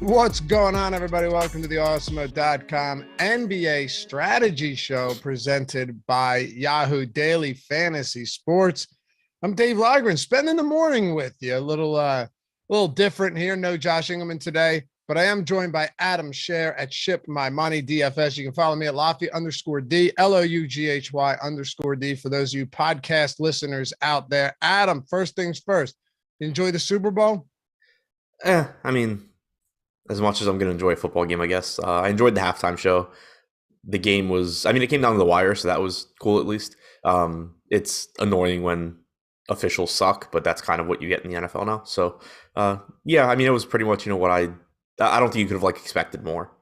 What's going on, everybody? Welcome to the Awesemo.com NBA strategy show presented by Yahoo Daily Fantasy Sports. I'm Dave Loughran, spending the morning with you. A little different here. No Josh Ingleman today, but I am joined by Adam Scherer at Ship My Money DFS. You can follow me at Lofty_D, LOUGHY_D for those of you podcast listeners out there. Adam, first things first, you enjoy the Super Bowl? As much as I'm going to enjoy a football game, I guess. I enjoyed the halftime show. The game was, it came down to the wire, so that was cool at least. It's annoying when officials suck, but that's kind of what you get in the NFL now. So, it was pretty much, what I don't think you could have expected more.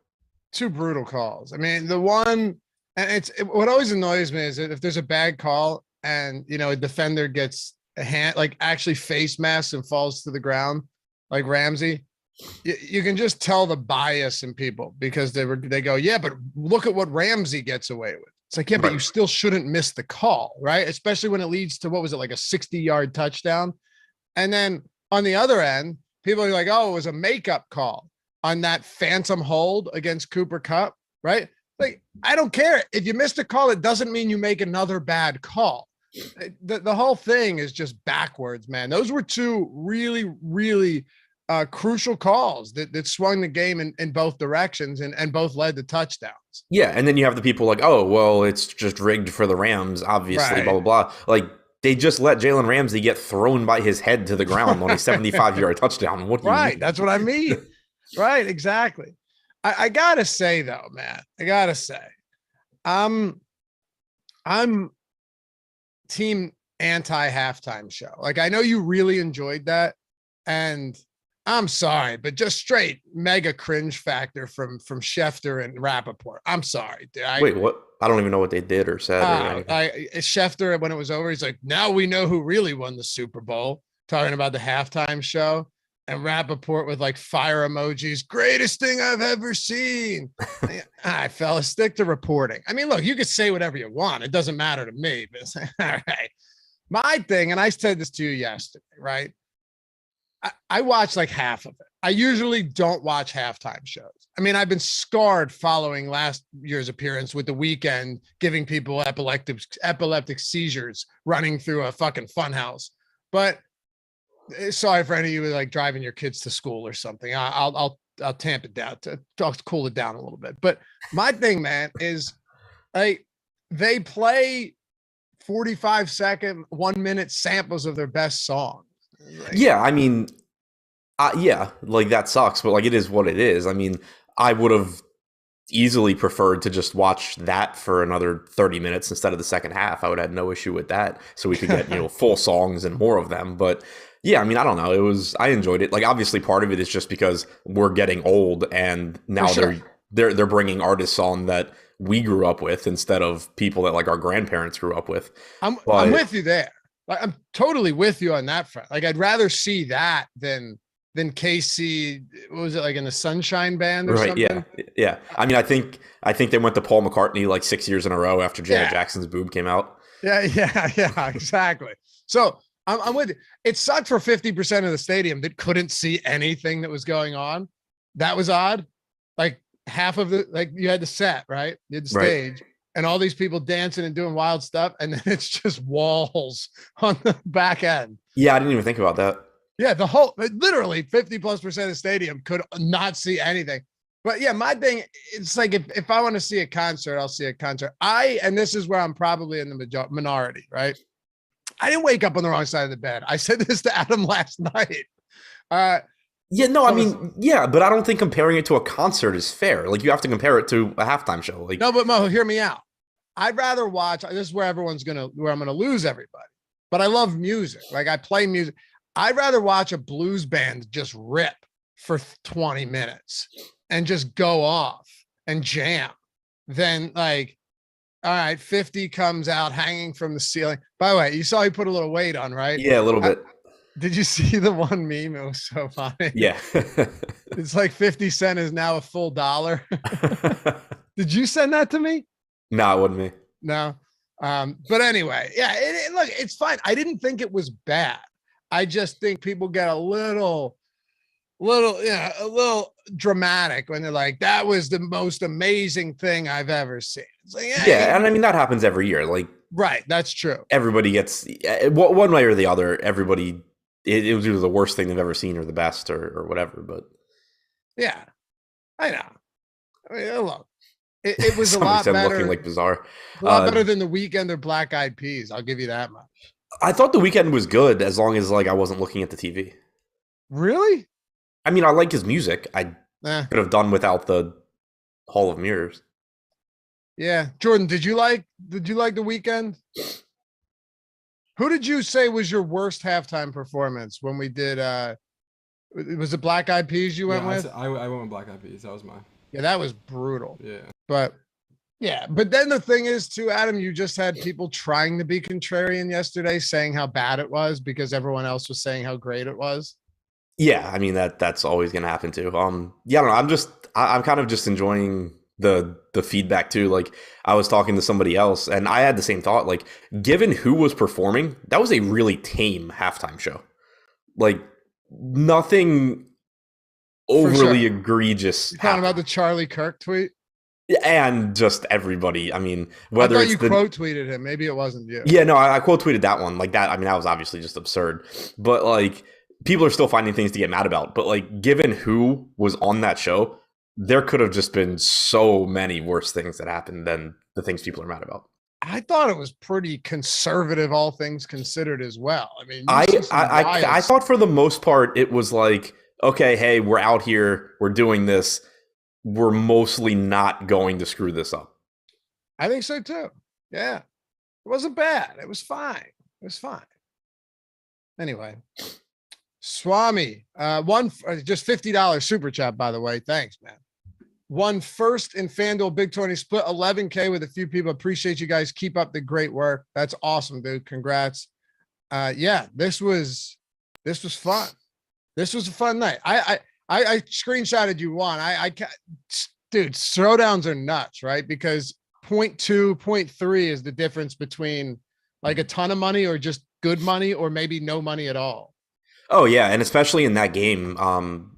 Two brutal calls. The one, and what always annoys me is that if there's a bad call and, a defender gets a hand, actually face masks and falls to the ground, like Ramsey, you can just tell the bias in people because they go, yeah, but look at what Ramsey gets away with. It's like, yeah, but you still shouldn't miss the call, right? Especially when it leads to, what was it, like a 60-yard touchdown? And then on the other end, people are like, oh, it was a makeup call on that phantom hold against Cooper Kupp, right? Like, I don't care. If you missed a call, it doesn't mean you make another bad call. The whole thing is just backwards, man. Those were two really, really crucial calls that swung the game in both directions and both led to touchdowns. Yeah, and then you have the people like, oh, well, it's just rigged for the Rams, obviously, blah, blah, blah. They just let Jalen Ramsey get thrown by his head to the ground on a 75-yard touchdown. What do you mean? That's what I mean. Right, exactly. I got to say, though, man, I'm team anti-halftime show. I know you really enjoyed that, and I'm sorry, but just straight mega cringe factor from Schefter and Rappaport. I'm sorry, dude. Wait, what? I don't even know what they did or said. Schefter, when it was over, he's like, now we know who really won the Super Bowl, talking about the halftime show. And Rappaport with fire emojis, greatest thing I've ever seen. I fell stick to reporting. Look, you could say whatever you want. It doesn't matter to me. But all right. My thing, and I said this to you yesterday, right? I watched half of it. I usually don't watch halftime shows. I've been scarred following last year's appearance with The Weeknd giving people epileptic seizures running through a fucking funhouse. But sorry for any of you driving your kids to school or something. I'll tamp it down I'll cool it down a little bit. But my thing, man, is they play 45-second, 1 minute samples of their best songs. That sucks, but it is what it is. I would have easily preferred to just watch that for another 30 minutes instead of the second half. I would have had no issue with that, so we could get full songs and more of them. But yeah, I don't know. I enjoyed it. Obviously, part of it is just because we're getting old, and now they're bringing artists on that we grew up with instead of people that our grandparents grew up with. I'm with you there. I'm totally with you on that front. I'd rather see that than Casey. What was it, in the Sunshine Band or something? Yeah. I think they went to Paul McCartney 6 years in a row after Janet Jackson's Boob came out. Yeah, exactly. So I'm with you. It sucked for 50% of the stadium that couldn't see anything that was going on. That was odd. Like half of like you had the set, right? You had the Right. stage and all these people dancing and doing wild stuff. And then it's just walls on the back end. Yeah, I didn't even think about that. Yeah, literally 50+% of the stadium could not see anything. But yeah, my thing, it's like if I want to see a concert, I'll see a concert. And this is where I'm probably in the minority, right? I didn't wake up on the wrong side of the bed. I said this to Adam last night. Yeah, no, I mean, yeah, but I don't think comparing it to a concert is fair. Like, you have to compare it to a halftime show. Like, no, but Mo, hear me out. I'd rather watch. This is where I'm gonna lose everybody. But I love music. Like I play music. I'd rather watch a blues band just rip for 20 minutes and just go off and jam than like, all right, 50 comes out hanging from the ceiling. By the way, you saw he put a little weight on, right? yeah, a little bit. Did you see the one meme? It was so funny. Yeah. It's like 50 cent is now a full dollar. Did you send that to me? No, it wasn't me. No. But anyway, yeah, look, it's fine. I didn't think it was bad. I just think people get a little dramatic when they're like, that was the most amazing thing I've ever seen. It's like, yeah, and I mean, that happens every year. Like, right, that's true. Everybody gets one way or the other. Everybody, it was either the worst thing they've ever seen or the best or whatever. But yeah, I know. I mean, look, it was a lot better. Looking like bizarre. A lot better than the Weeknd or Black Eyed Peas. I'll give you that much. I thought the Weeknd was good as long as like I wasn't looking at the TV. Really? I mean, I like his music. I could have done without the Hall of Mirrors. Yeah, Jordan, did you like the Weeknd? Who did you say was your worst halftime performance when we did? Was it Black Eyed Peas you went with? I went with Black Eyed Peas. That was mine. Yeah, that was brutal. Yeah, but then the thing is, too, Adam, you just had people trying to be contrarian yesterday, saying how bad it was because everyone else was saying how great it was. Yeah, I mean that's always gonna happen too. Yeah, I don't know. I'm kind of just enjoying the feedback too. Like I was talking to somebody else and I had the same thought. Like, given who was performing, that was a really tame halftime show. Like nothing overly egregious. You're talking about the Charlie Kirk tweet? And just everybody. I mean, whether I thought you quote tweeted him. Maybe it wasn't you. Yeah, no, I quote tweeted that one. Like that. I mean, that was obviously just absurd. But like, people are still finding things to get mad about. But like, given who was on that show, there could have just been so many worse things that happened than the things people are mad about. I thought it was pretty conservative, all things considered, as well. I mean, I thought for the most part it was like, okay, hey, we're out here, we're doing this. We're mostly not going to screw this up. I think so too. Yeah. It wasn't bad. It was fine. It was fine. Anyway, Swami, just $50 super chat, by the way. Thanks, man. Won first in FanDuel Big 20 split 11K with a few people. Appreciate you guys. Keep up the great work. That's awesome, dude. Congrats. Yeah, this was fun. This was a fun night. I screenshotted you one. Dude, throwdowns are nuts, right? Because 0.2, 0.3 is the difference between like a ton of money or just good money or maybe no money at all. Oh yeah, and especially in that game,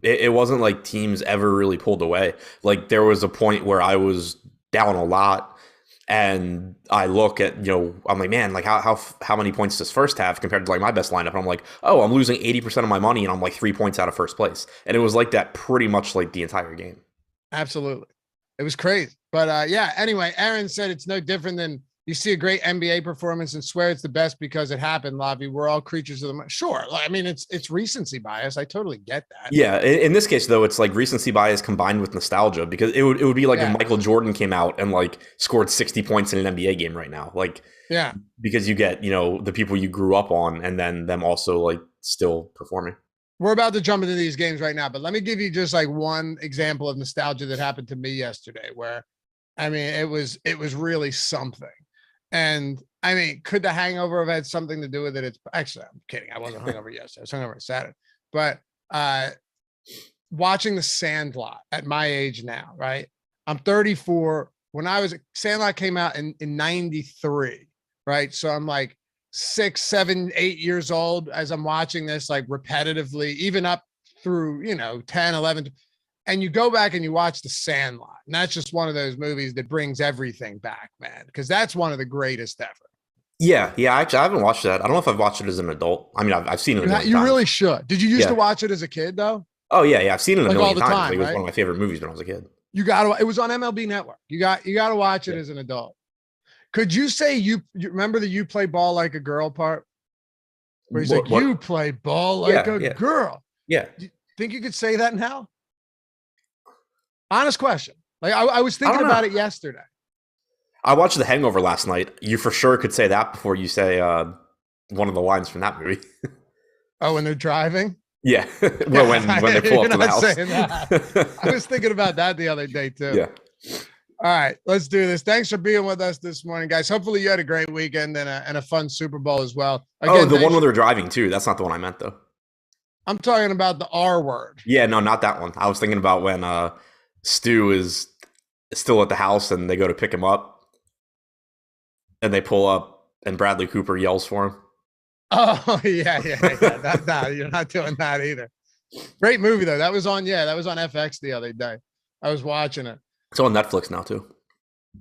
it wasn't like teams ever really pulled away. Like there was a point where I was down a lot, and I look at, I'm like, man, like how many points does first have compared to like my best lineup? And I'm like, oh, I'm losing 80% of my money, and I'm like 3 points out of first place, and it was like that pretty much like the entire game. Absolutely, it was crazy. But yeah, anyway, Aaron said it's no different than. You see a great NBA performance and swear it's the best because it happened, Lavi. We're all creatures of the moment. Sure. I mean, it's recency bias. I totally get that. Yeah. In this case, though, it's like recency bias combined with nostalgia, because it would be like if Michael Jordan came out and like scored 60 points in an NBA game right now. Like, yeah, because you get, the people you grew up on and then them also like still performing. We're about to jump into these games right now, but let me give you just like one example of nostalgia that happened to me yesterday where, I mean, it was really something. And I mean, could the hangover have had something to do with it? It's actually, I'm kidding. I wasn't hungover yesterday. I was hungover Saturday. But watching The Sandlot at my age now, right? I'm 34. When Sandlot came out in 93, right? So I'm like 6, 7, 8 years old as I'm watching this, like repetitively, even up through, 10, 11. And you go back and you watch The Sandlot. And that's just one of those movies that brings everything back, man, because that's one of the greatest ever. Yeah. Actually, I haven't watched that. I don't know if I've watched it as an adult. I mean, I've seen it. You really should. Did you used to watch it as a kid, though? Oh yeah. I've seen it a million times. Time, it was one of my favorite movies when I was a kid. It was on MLB Network. You got to watch it as an adult. Could you say you remember the "you play ball like a girl" part? Where he's like, "You play ball like a girl." Yeah. Do you think you could say that now? Honest question. Like I was thinking about it yesterday. I watched The Hangover last night. You for sure could say that before you say one of the lines from that movie. Oh, when they're driving? Yeah. Well, when they pull up to the house. I was thinking about that the other day too. Yeah. All right, let's do this. Thanks for being with us this morning, guys. Hopefully you had a great weekend and a fun Super Bowl as well. Again, the one where they're driving too. That's not the one I meant though. I'm talking about the R word. Yeah, no, not that one. I was thinking about when Stu is still at the house and they go to pick him up and they pull up and Bradley Cooper yells for him. Oh, yeah. You're not doing that either. Great movie though. That was on FX the other day. I was watching it. It's on Netflix now too.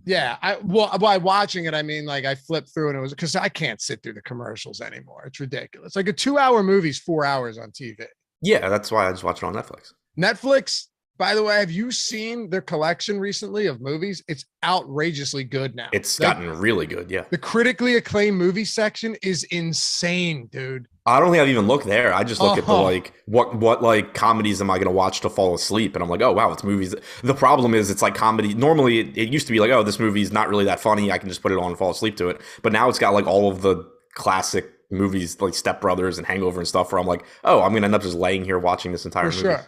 Yeah. By watching it, I mean, like I flipped through and it was because I can't sit through the commercials anymore. It's ridiculous. Like a 2-hour movie's 4 hours on TV. Yeah. That's why I just watch it on Netflix. Netflix, by the way, have you seen their collection recently of movies? It's outrageously good now. It's gotten really good. Yeah. The critically acclaimed movie section is insane, dude. I don't think I've even looked there. I just look at the what like comedies am I going to watch to fall asleep? And I'm like, oh wow, it's movies. The problem is it's like comedy. Normally it used to be like, oh, this movie's not really that funny. I can just put it on and fall asleep to it. But now it's got like all of the classic movies like Step Brothers and Hangover and stuff where I'm like, oh, I'm going to end up just laying here watching this entire movie. Sure.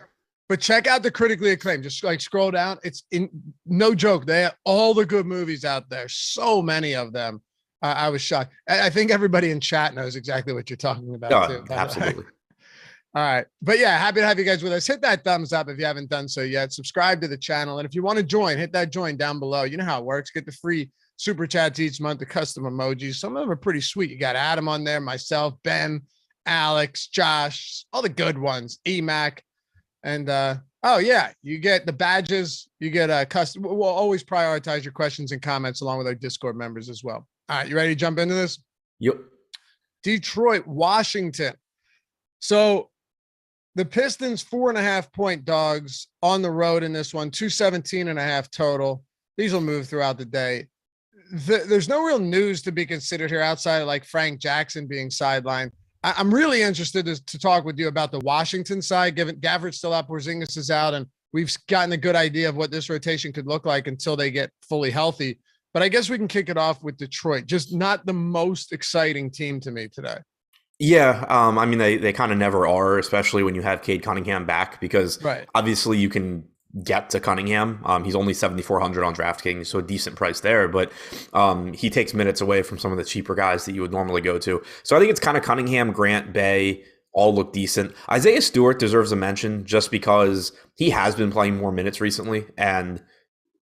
But check out the critically acclaimed. Just like scroll down. It's no joke. They have all the good movies out there. So many of them. I was shocked. I think everybody in chat knows exactly what you're talking about too. Absolutely. All right. But yeah, happy to have you guys with us. Hit that thumbs up if you haven't done so yet. Subscribe to the channel. And if you want to join, hit that join down below. You know how it works. Get the free super chats each month, the custom emojis. Some of them are pretty sweet. You got Adam on there, myself, Ben, Alex, Josh, all the good ones, EMAC. And you get the badges. You get a custom. We'll always prioritize your questions and comments along with our Discord members as well. All right, you ready to jump into this? Yep. Detroit, Washington. So the Pistons 4.5-point dogs on the road in this one, 217.5 total. These will move throughout the day. There's no real news to be considered here outside of like Frank Jackson being sidelined. I'm really interested to talk with you about the Washington side, given Gafford's still out, Porzingis is out, and we've gotten a good idea of what this rotation could look like until they get fully healthy. But I guess we can kick it off with Detroit. Just not the most exciting team to me today. Yeah, I mean, they kind of never are, especially when you have Cade Cunningham back, because obviously you can get to Cunningham. He's only 7,400 on DraftKings, so a decent price there. But he takes minutes away from some of the cheaper guys that you would normally go to. So I think it's kind of Cunningham, Grant, Bay, all look decent. Isaiah Stewart deserves a mention just because he has been playing more minutes recently, and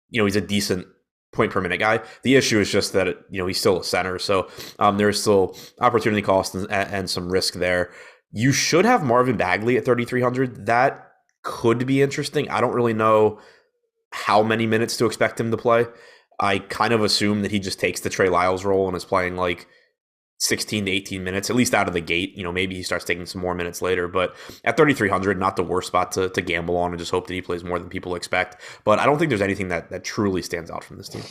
he's a decent point per minute guy. The issue is just that he's still a center, so there's still opportunity cost and some risk there. You should have Marvin Bagley at 3,300. That could be interesting. I don't really know how many minutes to expect him to play. I kind of assume that he just takes the Trey Lyles role and is playing like 16 to 18 minutes, at least out of the gate. Maybe he starts taking some more minutes later, but at 3,300, not the worst spot to gamble on and just hope that he plays more than people expect. But I don't think there's anything that truly stands out from this team.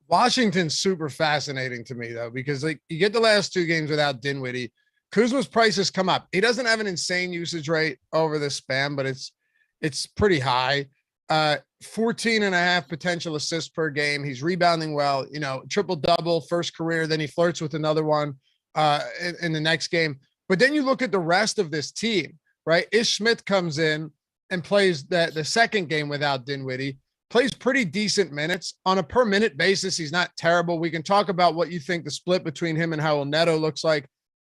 Washington's super fascinating to me though, because like you get the last 2 games without Dinwiddie. Kuzma's prices come up. He doesn't have an insane usage rate over the span, but it's pretty high. 14.5 potential assists per game. He's rebounding well, triple double first career. Then he flirts with another one in the next game. But then you look at the rest of this team, right? Ish Smith comes in and plays the second game without Dinwiddie, plays pretty decent minutes on a per minute basis. He's not terrible. We can talk about what you think the split between him and Howell Neto looks like.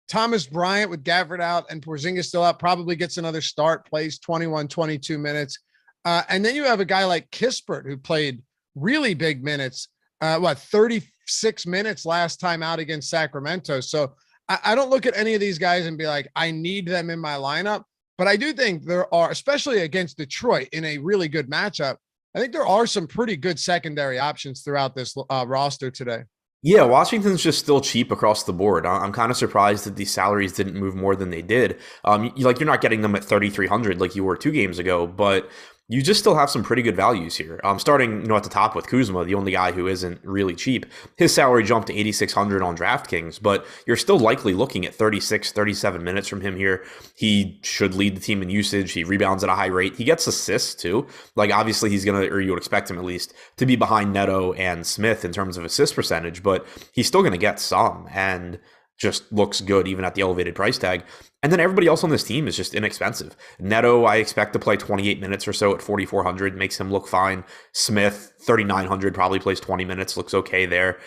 Thomas Bryant with Gafford out and Porzingis still out probably gets another start, plays 21, 22 minutes. And then you have a guy like Kispert who played really big minutes, 30 6 minutes last time out against Sacramento. So I don't look at any of these guys and be like, I need them in my lineup. But I do think there are, especially against Detroit in a really good matchup, I think there are some pretty good secondary options throughout this roster today. Yeah, Washington's just still cheap across the board. I'm kind of surprised that these salaries didn't move more than they did. You're not getting them at 3,300 like you were 2 games ago, but you just still have some pretty good values here. Starting at the top with Kuzma, the only guy who isn't really cheap. His salary jumped to 8,600 on DraftKings, but you're still likely looking at 36, 37 minutes from him here. He should lead the team in usage. He rebounds at a high rate. He gets assists too. Obviously he's going to, or you would expect him at least, to be behind Neto and Smith in terms of assist percentage, but he's still going to get some and just looks good even at the elevated price tag. And then everybody else on this team is just inexpensive. Neto, I expect to play 28 minutes or so at 4,400, makes him look fine. Smith, 3,900, probably plays 20 minutes, looks okay there.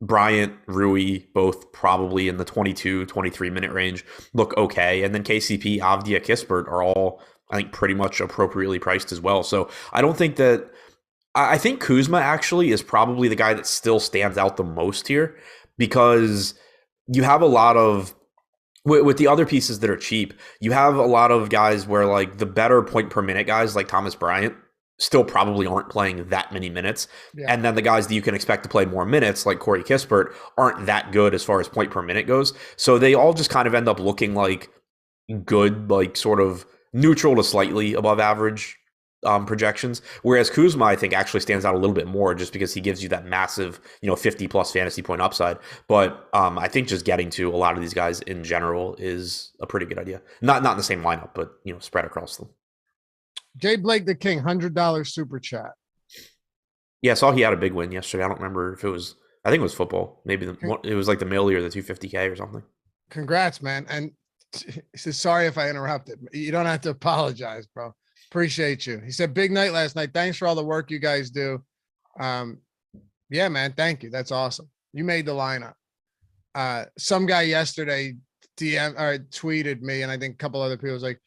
Bryant, Rui, both probably in the 22, 23 minute range, look okay. And then KCP, Avdia, Kispert are all, I think, pretty much appropriately priced as well. So I don't think that, I think Kuzma actually is probably the guy that still stands out the most here, because you have a lot of, with the other pieces that are cheap, you have a lot of guys where the better point per minute guys like Thomas Bryant still probably aren't playing that many minutes. Yeah. And then the guys that you can expect to play more minutes like Corey Kispert aren't that good as far as point per minute goes. So they all just kind of end up looking like good, sort of neutral to slightly above average projections. Whereas Kuzma, I think, actually stands out a little bit more just because he gives you that massive, 50 plus fantasy point upside. But I think just getting to a lot of these guys in general is a pretty good idea. Not in the same lineup, but spread across them. Jay Blake the King, $100 super chat. Yeah, I saw he had a big win yesterday. I don't remember if it was, I think it was football. Maybe it was the Millie or the 250K or something. Congrats, man. And he says, sorry if I interrupted. You don't have to apologize, bro. Appreciate you. He said, big night last night. Thanks for all the work you guys do. Yeah, man. Thank you. That's awesome. You made the lineup. Some guy yesterday tweeted me, and I think a couple other people was like,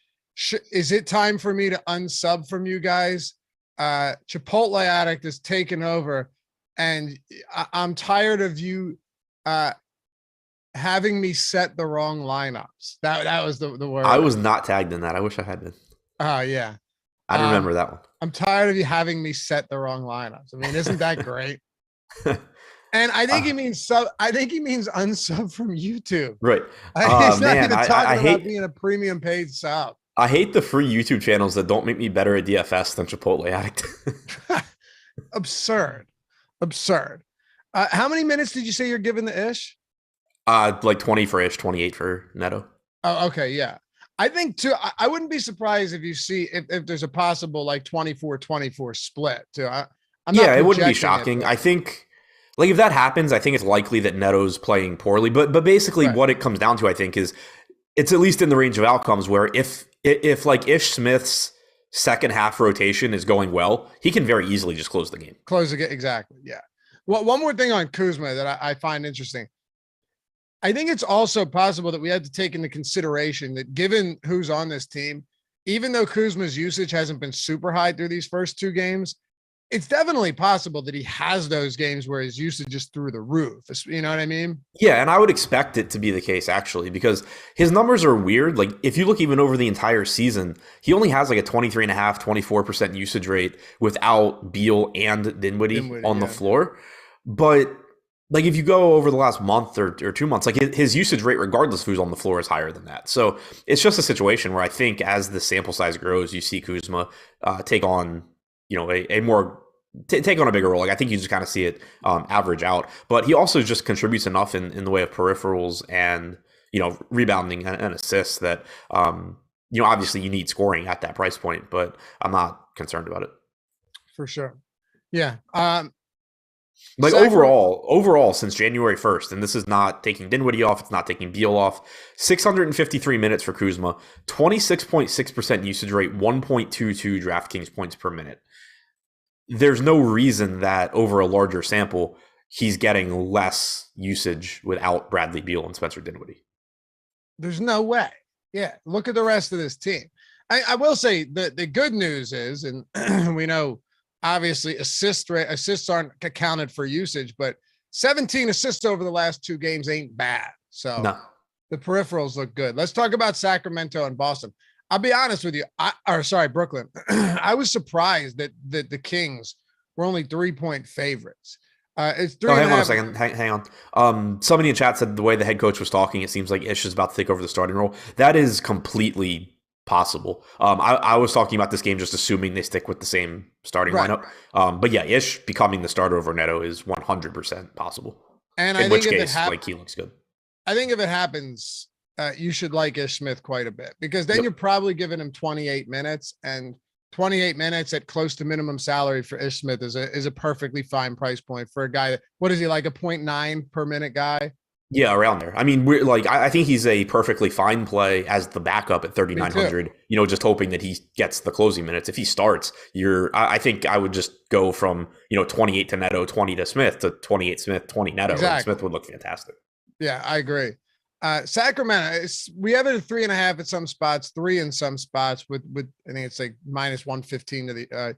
is it time for me to unsub from you guys? Chipotle Addict is taking over, and I'm tired of you having me set the wrong lineups. That was the word. I was not tagged in that. I wish I had been. Oh, yeah. I remember that one. I'm tired of you having me set the wrong lineups. I mean, isn't that great? And I think he means sub. I think he means unsub from YouTube. Right. He's not even talking about being a premium paid sub. I hate the free YouTube channels that don't make me better at DFS than Chipotle Addict. Absurd. How many minutes did you say you're giving the Ish? 20 for Ish, 28 for Neto. Oh, okay. Yeah. I think too, I wouldn't be surprised if you see if there's a possible 24-24 split too. It wouldn't be shocking. I think if that happens, I think it's likely that Neto's playing poorly. But basically what it comes down to, I think, is it's at least in the range of outcomes where if Ish Smith's second half rotation is going well, he can very easily just close the game. Exactly. Yeah. Well, one more thing on Kuzma that I find interesting. I think it's also possible that we had to take into consideration that given who's on this team, even though Kuzma's usage hasn't been super high through these first 2 games, it's definitely possible that he has those games where his usage is through the roof. You know what I mean? Yeah, and I would expect it to be the case, actually, because his numbers are weird. If you look even over the entire season, he only has a 23.5%, 24% usage rate without Beal and Dinwiddie on the floor. But if you go over the last month or 2 months, his usage rate, regardless of who's on the floor, is higher than that. So it's just a situation where I think as the sample size grows, you see Kuzma take on, take on a bigger role. I think you just kind of see it average out. But he also just contributes enough in the way of peripherals and, rebounding and assists that, obviously you need scoring at that price point, but I'm not concerned about it. For sure. Yeah. Overall, since January 1st, and this is not taking Dinwiddie off, it's not taking Beal off, 653 minutes for Kuzma, 26.6% usage rate, 1.22 DraftKings points per minute. There's no reason that over a larger sample, he's getting less usage without Bradley Beal and Spencer Dinwiddie. There's no way. Yeah, look at the rest of this team. I will say the good news is, and we know obviously assists aren't accounted for usage, but 17 assists over the last 2 games ain't bad. So No. the peripherals look good. Let's talk about Sacramento and Boston. I'll be honest with you. Brooklyn. I was surprised that the Kings were only 3-point favorites. It's 3. Hang on a second. Hang on. Somebody in chat said the way the head coach was talking, it seems like Ish is about to take over the starting role. That is completely possible. I was talking about this game just assuming they stick with the same starting lineup. But yeah, Ish becoming the starter over Neto is 100% possible. And in which case, like, he looks good. I think if it happens, you should like Ish Smith quite a bit, because then you're probably giving him 28 minutes, and 28 minutes at close to minimum salary for Ish Smith is a perfectly fine price point for a guy that, what is he, like a 0.9 per minute guy? Yeah, around there. I mean, we're like, I think he's a perfectly fine play as the backup at 3,900, just hoping that he gets the closing minutes. If he starts, I think I would just go from, 28 to Neto, 20 to Smith, to 28 Smith, 20 Neto. Exactly. And Smith would look fantastic. Yeah, I agree. Sacramento, we have it at 3.5 at some spots, 3 in some spots with I think it's like minus 115 to the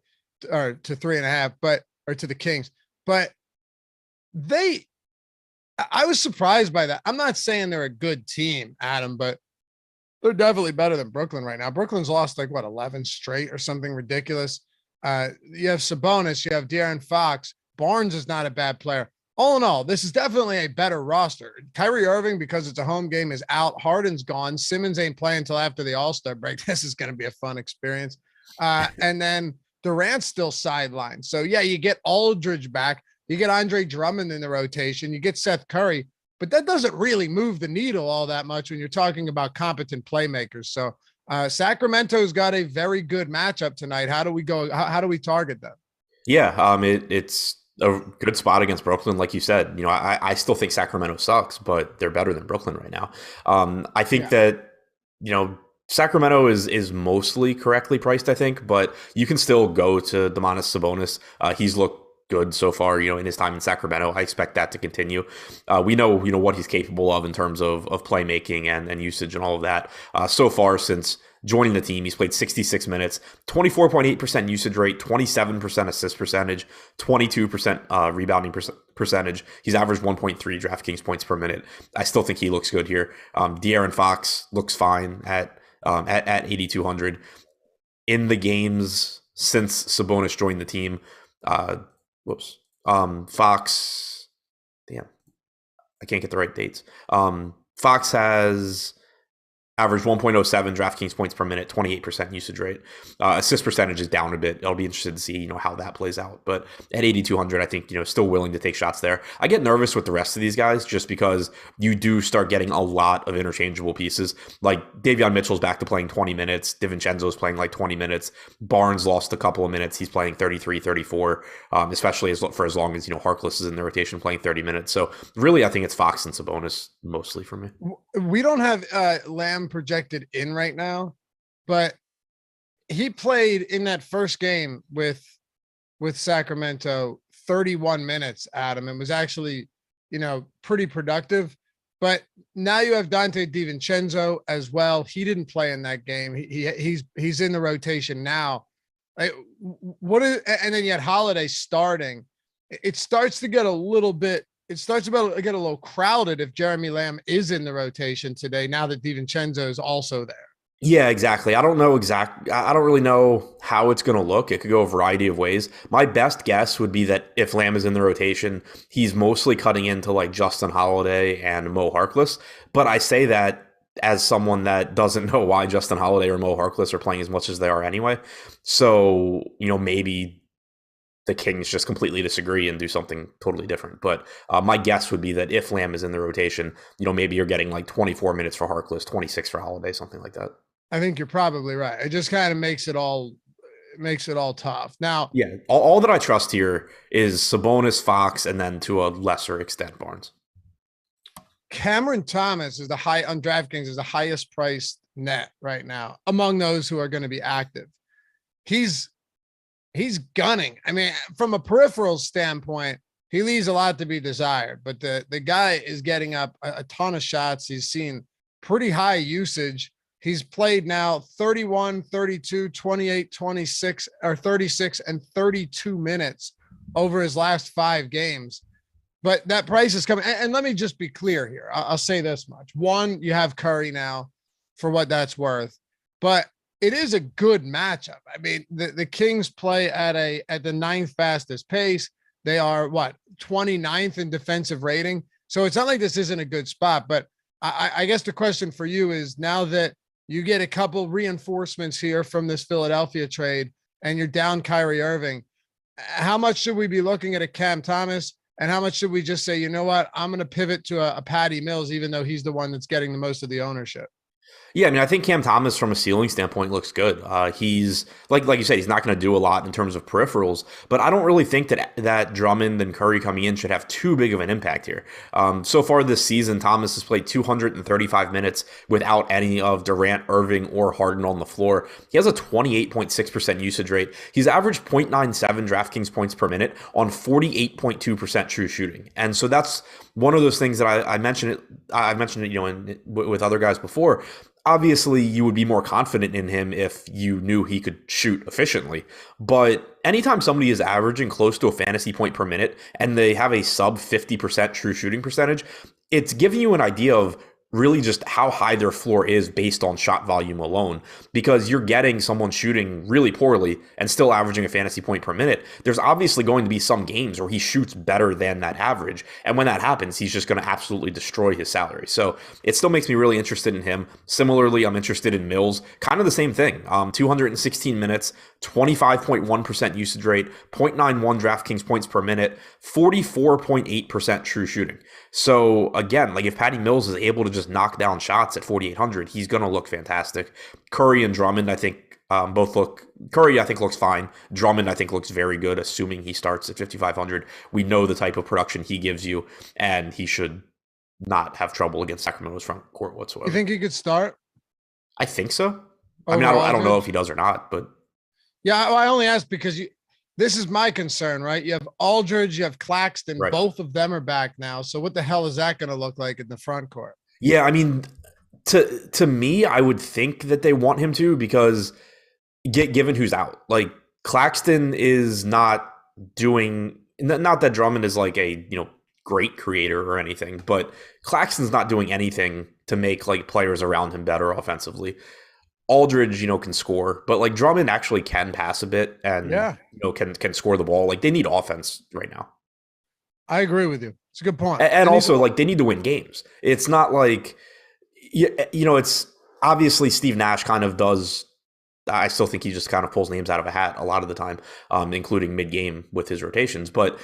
or to 3.5, or to the Kings. But I was surprised by that. I'm not saying they're a good team, Adam, but they're definitely better than Brooklyn right now. Brooklyn's lost 11 straight or something ridiculous. You have Sabonis, you have De'Aaron Fox. Barnes is not a bad player. All in all, this is definitely a better roster. Kyrie Irving, because it's a home game, is out. Harden's gone. Simmons ain't playing until after the All-Star break. This is going to be a fun experience. And then Durant's still sidelined. So, yeah, you get Aldridge back. You get Andre Drummond in the rotation. You get Seth Curry. But that doesn't really move the needle all that much when you're talking about competent playmakers. So, Sacramento's got a very good matchup tonight. How do we go? How do we target them? Yeah, it's a good spot against Brooklyn. Like you said, I still think Sacramento sucks, but they're better than Brooklyn right now. I think that, Sacramento is mostly correctly priced, I think, but you can still go to Domantas Sabonis. He's looked good so far, in his time in Sacramento. I expect that to continue. We know, what he's capable of in terms of playmaking and usage and all of that. So far since joining the team, he's played 66 minutes, 24.8% usage rate, 27% assist percentage, 22% rebounding percentage. He's averaged 1.3 DraftKings points per minute. I still think he looks good here. De'Aaron Fox looks fine at 8,200. In the games since Sabonis joined the team, Fox, damn, I can't get the right dates. Fox has averaged 1.07 DraftKings points per minute, 28% usage rate. Assist percentage is down a bit. I'll be interested to see, how that plays out. But at 8,200, I think, still willing to take shots there. I get nervous with the rest of these guys just because you do start getting a lot of interchangeable pieces. Like Davion Mitchell's back to playing 20 minutes. DiVincenzo's playing 20 minutes. Barnes lost a couple of minutes. He's playing 33, 34, especially for as long as, Harkless is in the rotation playing 30 minutes. So really, I think it's Fox and Sabonis mostly for me. We don't have Lamb projected in right now, but he played in that first game with Sacramento 31 minutes, Adam, and was actually, pretty productive. But now you have Dante DiVincenzo as well. He didn't play in that game. He's in the rotation now. And then you had Holiday starting. It starts to get a little bit. It starts to get a little crowded if Jeremy Lamb is in the rotation today, now that DiVincenzo is also there. Yeah, exactly. I don't really know how it's going to look. It could go a variety of ways. My best guess would be that if Lamb is in the rotation, he's mostly cutting into Justin Holiday and Mo Harkless. But I say that as someone that doesn't know why Justin Holiday or Mo Harkless are playing as much as they are anyway. So, maybe the Kings just completely disagree and do something totally different. But my guess would be that if Lamb is in the rotation, maybe you're getting 24 minutes for Harkless, 26 for Holiday, something like that. I think you're probably right. It just kind of makes it all tough. Now, yeah, all that I trust here is Sabonis, Fox, and then to a lesser extent Barnes. Cameron Thomas is on DraftKings is the highest priced net right now among those who are going to be active. He's gunning. I mean, from a peripheral standpoint, he leaves a lot to be desired, but the guy is getting up a ton of shots. He's seen pretty high usage. He's played now 31, 32, 28, 26, or 36 and 32 minutes over his last 5 games. But that price is coming. And let me just be clear here. I'll say this much. One, you have Curry now for what that's worth, but it is a good matchup. I mean, the Kings play at the 9th fastest pace. They are 29th in defensive rating. So it's not like this isn't a good spot, but I guess the question for you is, now that you get a couple reinforcements here from this Philadelphia trade and you're down Kyrie Irving, how much should we be looking at a Cam Thomas, and how much should we just say, you know what, I'm going to pivot to a Patty Mills, even though he's the one that's getting the most of the ownership? Yeah, I mean, I think Cam Thomas from a ceiling standpoint looks good. He's like you said, he's not going to do a lot in terms of peripherals, but I don't really think that Drummond and Curry coming in should have too big of an impact here. So far this season, Thomas has played 235 minutes without any of Durant, Irving, or Harden on the floor. He has a 28.6% usage rate. He's averaged 0.97 DraftKings points per minute on 48.2% true shooting, and so that's one of those things that I mentioned it. I mentioned it, with other guys before. Obviously, you would be more confident in him if you knew he could shoot efficiently. But anytime somebody is averaging close to a fantasy point per minute and they have a sub 50% true shooting percentage, it's giving you an idea of really just how high their floor is based on shot volume alone, because you're getting someone shooting really poorly and still averaging a fantasy point per minute. There's obviously going to be some games where he shoots better than that average. And when that happens, he's just going to absolutely destroy his salary. So it still makes me really interested in him. Similarly, I'm interested in Mills. Kind of the same thing. 216 minutes, 25.1% usage rate, 0.91 DraftKings points per minute, 44.8% true shooting. So again, like if Patty Mills is able to just knock down shots at 4,800, he's going to look fantastic. Curry and Drummond, I think both look. Curry, I think, looks fine. Drummond, I think, looks very good, assuming he starts at 5,500. We know the type of production he gives you, and he should not have trouble against Sacramento's front court whatsoever. You think he could start? I think so. I mean, I don't know if he does or not, but yeah, I only asked because this is my concern, right? You have Aldridge, you have Claxton, right. Both of them are back now. So what the hell is that going to look like in the front court? Yeah, I mean, to me, I would think that they want him to, because given who's out, like Claxton is not doing. Not that Drummond is like a great creator or anything, but Claxton's not doing anything to make like players around him better offensively. Aldridge, can score, but like Drummond actually can pass a bit and can score the ball. Like they need offense right now. I agree with you. It's a good point. And also like they need to win games. It's not like it's obviously Steve Nash kind of does. I still think he just kind of pulls names out of a hat a lot of the time, including mid-game with his rotations. But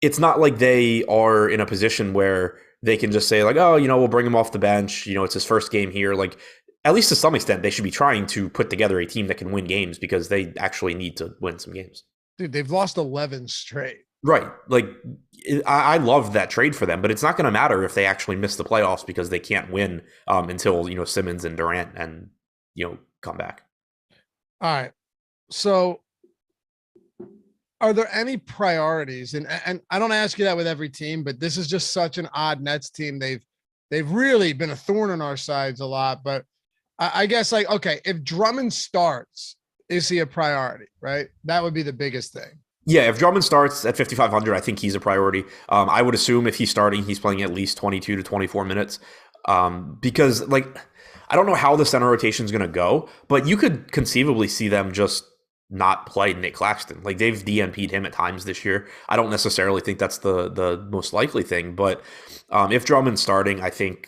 it's not like they are in a position where they can just say like, oh, we'll bring him off the bench. It's his first game here. Like, at least to some extent, they should be trying to put together a team that can win games, because they actually need to win some games. Dude, they've lost 11 straight. Right. Like, I love that trade for them, but it's not going to matter if they actually miss the playoffs, because they can't win until, Simmons and Durant and, come back. All right. So are there any priorities? And I don't ask you that with every team, but this is just such an odd Nets team. They've really been a thorn in our sides a lot, but I guess like, okay, if Drummond starts, is he a priority, right? That would be the biggest thing. Yeah, if Drummond starts at 5,500, I think he's a priority. I would assume if he's starting, he's playing at least 22 to 24 minutes, because like, I don't know how the center rotation is going to go, but you could conceivably see them just not play Nick Claxton. Like they've DNP'd him at times this year. I don't necessarily think that's the most likely thing, but if Drummond's starting, I think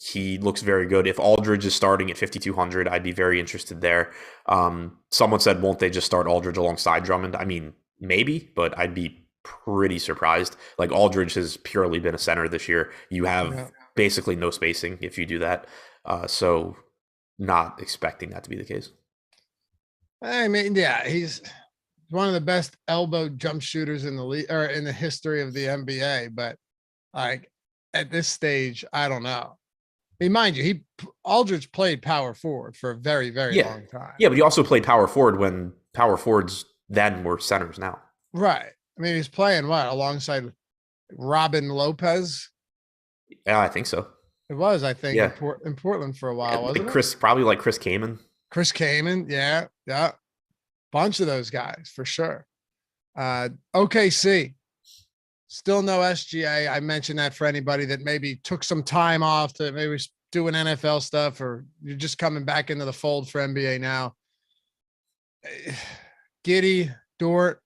he looks very good. If Aldridge is starting at 5,200, I'd be very interested there. Someone said, won't they just start Aldridge alongside Drummond? I mean, maybe, but I'd be pretty surprised. Like Aldridge has purely been a center this year. You have basically no spacing if you do that. So not expecting that to be the case. I mean, yeah, he's one of the best elbow jump shooters in the league or in the history of the NBA. But like at this stage, I don't know. I mean, mind you, Aldridge played power forward for a very, very long time. Yeah, but he also played power forward when power forwards then were centers now. Right. I mean, he's playing alongside Robin Lopez? Yeah, I think so. It was, I think, Yeah. in Portland for a while, wasn't it? Probably like Chris Kaman. Chris Kaman, yeah, yeah, bunch of those guys for sure. OKC, still no SGA. I mentioned that for anybody that maybe took some time off to maybe doing NFL stuff, or you're just coming back into the fold for NBA now. Giddey, Dort,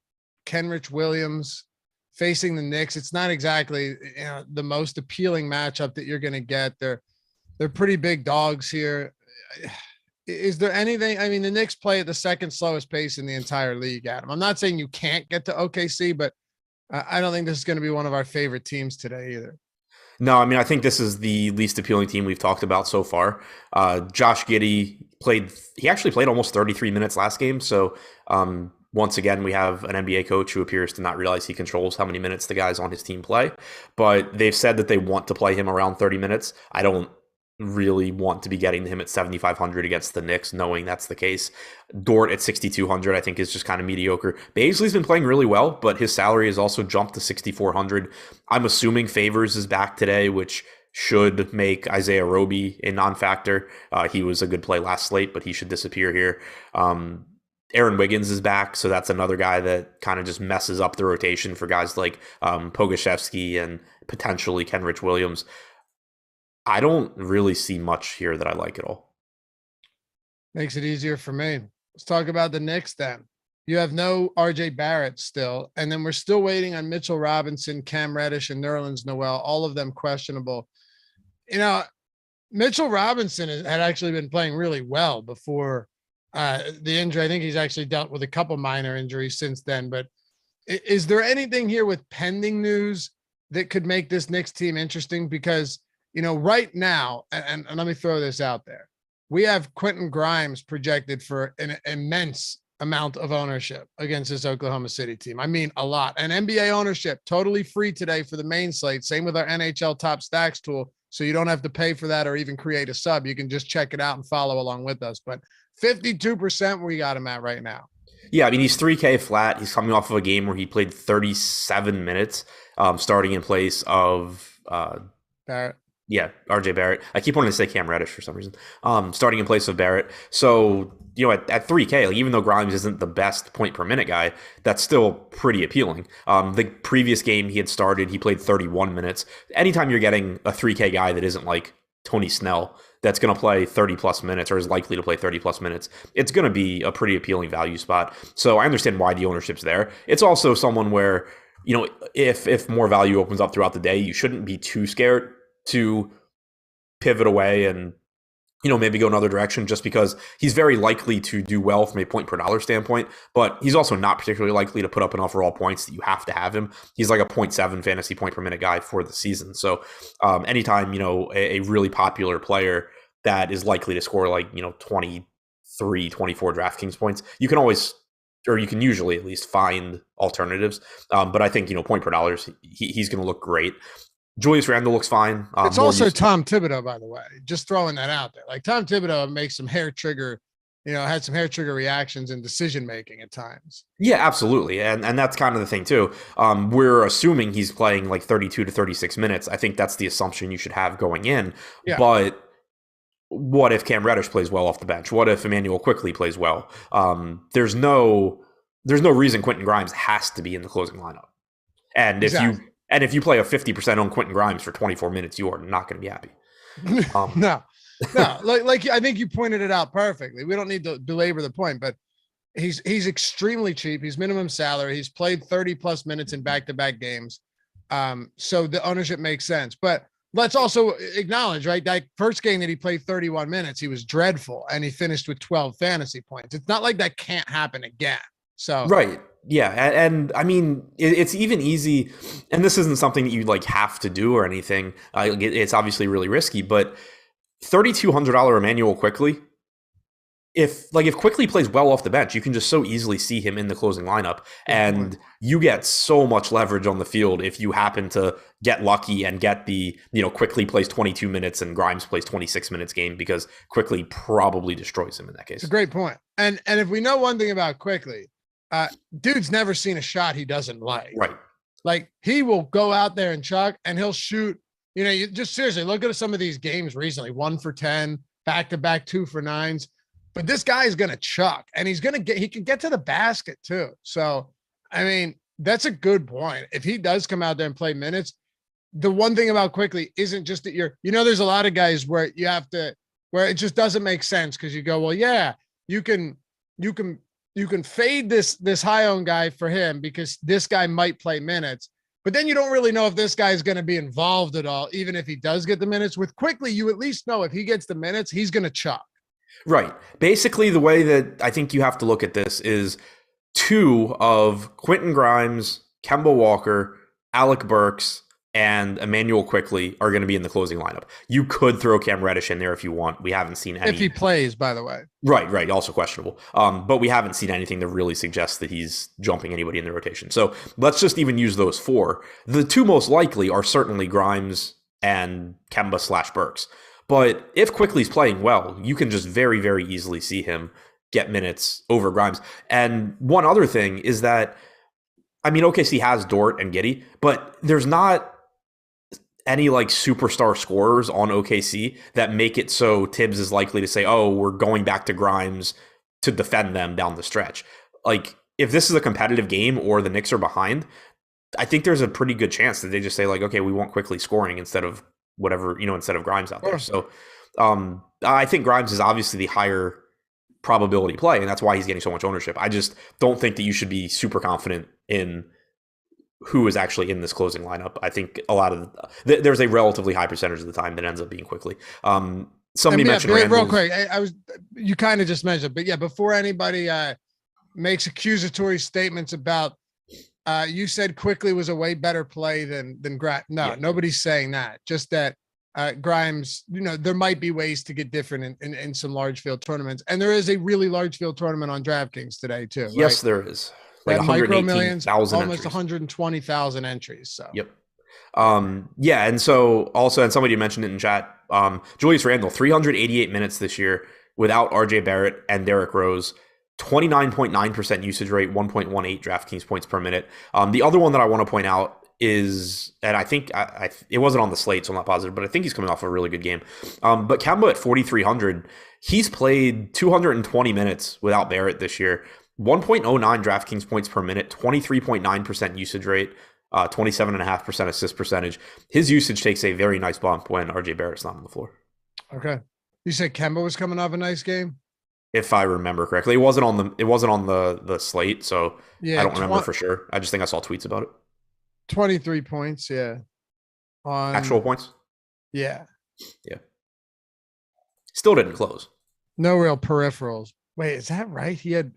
Kenrich Williams facing the Knicks. It's not exactly the most appealing matchup that you're going to get. They're pretty big dogs here. Is there anything? I mean, the Knicks play at the second slowest pace in the entire league, Adam. I'm not saying you can't get to OKC, but I don't think this is going to be one of our favorite teams today either. No, I mean, I think this is the least appealing team we've talked about so far. Josh Giddey he actually played almost 33 minutes last game. So once again, we have an NBA coach who appears to not realize he controls how many minutes the guys on his team play. But they've said that they want to play him around 30 minutes. I don't really want to be getting him at 7,500 against the Knicks, knowing that's the case. Dort at 6,200, I think, is just kind of mediocre. Baisley's been playing really well, but his salary has also jumped to 6,400. I'm assuming Favors is back today, which should make Isaiah Roby a non-factor. He was a good play last slate, but he should disappear here. Aaron Wiggins is back, so that's another guy that kind of just messes up the rotation for guys like Pogashevsky and potentially Kenrich Williams. I don't really see much here that I like at all. Makes it easier for me. Let's talk about the Knicks then. You have no RJ Barrett still, and then we're still waiting on Mitchell Robinson, Cam Reddish, and Nerlens Noel, all of them questionable. Mitchell Robinson had actually been playing really well before the injury. I think he's actually dealt with a couple minor injuries since then, but is there anything here with pending news that could make this Knicks team interesting? Because right now, and let me throw this out there. We have Quentin Grimes projected for an immense amount of ownership against this Oklahoma City team. I mean, a lot. And NBA ownership, totally free today for the main slate. Same with our NHL Top Stacks tool. So you don't have to pay for that or even create a sub. You can just check it out and follow along with us. But 52% we got him at right now. Yeah, I mean, he's 3K flat. He's coming off of a game where he played 37 minutes, starting in place of Barrett. Yeah, RJ Barrett. I keep wanting to say Cam Reddish for some reason. Starting in place of Barrett. So, at 3K, even though Grimes isn't the best point per minute guy, that's still pretty appealing. The previous game he had started, he played 31 minutes. Anytime you're getting a 3K guy that isn't like Tony Snell, that's going to play 30 plus minutes or is likely to play 30 plus minutes, it's going to be a pretty appealing value spot. So I understand why the ownership's there. It's also someone where, if more value opens up throughout the day, you shouldn't be too scared to pivot away and maybe go another direction, just because he's very likely to do well from a point per dollar standpoint, but he's also not particularly likely to put up enough overall points that you have to have him. He's like a 0.7 fantasy point per minute guy for the season. So anytime a really popular player that is likely to score 23, 24 DraftKings points, you can usually at least find alternatives. But I think point per dollars, he's going to look great. Julius Randle looks fine. It's also Tom Thibodeau, by the way, just throwing that out there. Like Tom Thibodeau makes some hair trigger, had some hair trigger reactions and decision-making at times. Yeah, absolutely. And that's kind of the thing too. We're assuming he's playing like 32 to 36 minutes. I think that's the assumption you should have going in. Yeah. But what if Cam Reddish plays well off the bench? What if Emmanuel Quickley plays well? There's no reason Quentin Grimes has to be in the closing lineup. And if you play a 50% on Quentin Grimes for 24 minutes, you are not going to be happy. No, like I think you pointed it out perfectly. We don't need to belabor the point, but he's extremely cheap. He's minimum salary. He's played 30 plus minutes in back-to-back games. So the ownership makes sense, but let's also acknowledge, right? That first game that he played 31 minutes, he was dreadful and he finished with 12 fantasy points. It's not like that can't happen again. So, right. Yeah. And I mean, it's even easy, and this isn't something that you have to do or anything. It's obviously really risky, but $3,200 Emmanuel Quickley, if Quickley plays well off the bench, you can just so easily see him in the closing lineup, and you get so much leverage on the field if you happen to get lucky and get the, Quickley plays 22 minutes and Grimes plays 26 minutes game, because Quickley probably destroys him in that case. It's a great point. And if we know one thing about Quickley, dude's never seen a shot he doesn't like. Right. Like he will go out there and chuck, and he'll shoot You just seriously look at some of these games recently, 1 for 10, back-to-back 2 for 9s. But this guy is going to chuck, and he can get to the basket too. So, I mean, that's a good point. If he does come out there and play minutes, the one thing about Quickly isn't just that there's a lot of guys where where it just doesn't make sense because you go, well, yeah, you can fade this high owned guy for him because this guy might play minutes, but then you don't really know if this guy is going to be involved at all, even if he does get the minutes. With Quickly, you at least know if he gets the minutes, he's going to chuck. Right. Basically, the way that I think you have to look at this is 2 of Quentin Grimes, Kemba Walker, Alec Burks, and Emmanuel Quickly are going to be in the closing lineup. You could throw Cam Reddish in there if you want. We haven't seen any. If he plays, by the way. Right. Also questionable. But we haven't seen anything that really suggests that he's jumping anybody in the rotation. So let's just even use those 4. The 2 most likely are certainly Grimes and Kemba/Burks. But if Quickly's playing well, you can just very, very easily see him get minutes over Grimes. And one other thing is that, I mean, OKC has Dort and Giddey, but there's not any like superstar scorers on OKC that make it so Tibbs is likely to say, oh, we're going back to Grimes to defend them down the stretch. Like, if this is a competitive game or the Knicks are behind, I think there's a pretty good chance that they just say like, okay, we want Quickly scoring instead of whatever, instead of Grimes out there. So I think Grimes is obviously the higher probability play, and that's why he's getting so much ownership. I just don't think that you should be super confident in who is actually in this closing lineup. I think a lot of there's a relatively high percentage of the time that ends up being Quickly. Somebody mentioned real quick. You kind of just mentioned, but yeah, before anybody makes accusatory statements about you said Quickly was a way better play than Grimes. No, yeah. Nobody's saying that. Just that Grimes, there might be ways to get different in some large field tournaments. And there is a really large field tournament on DraftKings today too. Yes, right? There is. Like 118,000 almost 120,000 entries. So yep. Yeah, and so also, and somebody mentioned it in chat, Julius Randle, 388 minutes this year without RJ Barrett and Derrick Rose, 29.9% usage rate, 1.18 DraftKings points per minute. The other one that I want to point out is, and I think it wasn't on the slate, so I'm not positive, but I think he's coming off a really good game. But Kemba at 4,300, he's played 220 minutes without Barrett this year. 1.09 DraftKings points per minute, 23.9% usage rate, 27.5% assist percentage. His usage takes a very nice bump when RJ Barrett's not on the floor. Okay. You said Kemba was coming off a nice game? If I remember correctly. It wasn't on the slate, so yeah, I don't remember for sure. I just think I saw tweets about it. 23 points, yeah. On actual points? Yeah. Yeah. Still didn't close. No real peripherals. Wait, is that right? He had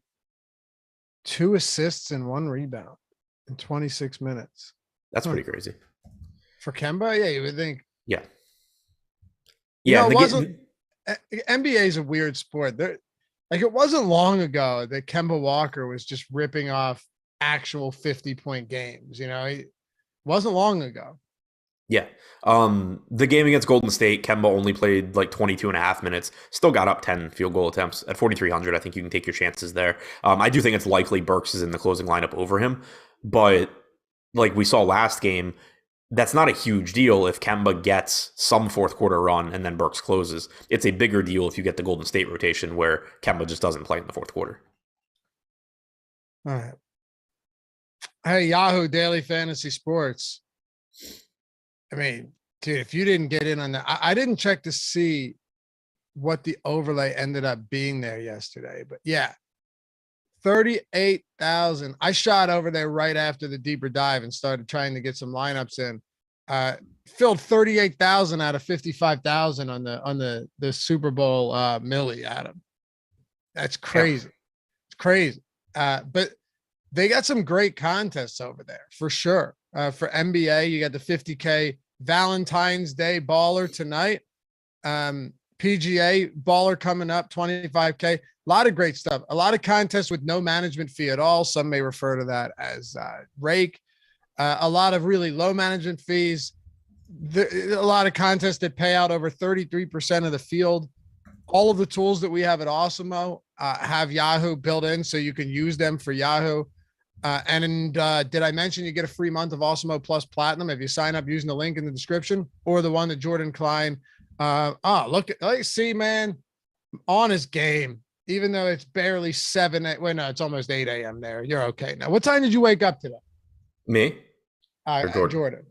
2 assists and 1 rebound in 26 minutes. That's pretty crazy. For Kemba? Yeah, you would think. Yeah. Yeah. It wasn't. NBA is a weird sport. It wasn't long ago that Kemba Walker was just ripping off actual 50-point games. It wasn't long ago. Yeah. The game against Golden State, Kemba only played like 22 and a half minutes, still got up 10 field goal attempts at 4,300. I think you can take your chances there. I do think it's likely Burks is in the closing lineup over him, but like we saw last game, that's not a huge deal if Kemba gets some fourth quarter run and then Burks closes. It's a bigger deal if you get the Golden State rotation where Kemba just doesn't play in the fourth quarter. All right. Hey, Yahoo Daily Fantasy Sports. I mean, dude, if you didn't get in on that, I didn't check to see what the overlay ended up being there yesterday, but yeah, 38,000. I shot over there right after the deeper dive and started trying to get some lineups in. Filled 38,000 out of 55,000 on the Super Bowl Millie, Adam. That's crazy. Yeah. It's crazy. But they got some great contests over there for sure. For NBA, you got the 50K Valentine's Day baller tonight. PGA baller coming up, 25K. A lot of great stuff. A lot of contests with no management fee at all. Some may refer to that as rake. A lot of really low management fees. A lot of contests that pay out over 33% of the field. All of the tools that we have at Awesemo have Yahoo built in, so you can use them for Yahoo. Did I mention you get a free month of Awesemo Plus Platinum if you sign up using the link in the description or the one that Jordan Klein? See, man, on his game, even though it's barely 7. Well, no, it's almost 8 a.m. there. You're okay now. What time did you wake up today? Me? Or Jordan.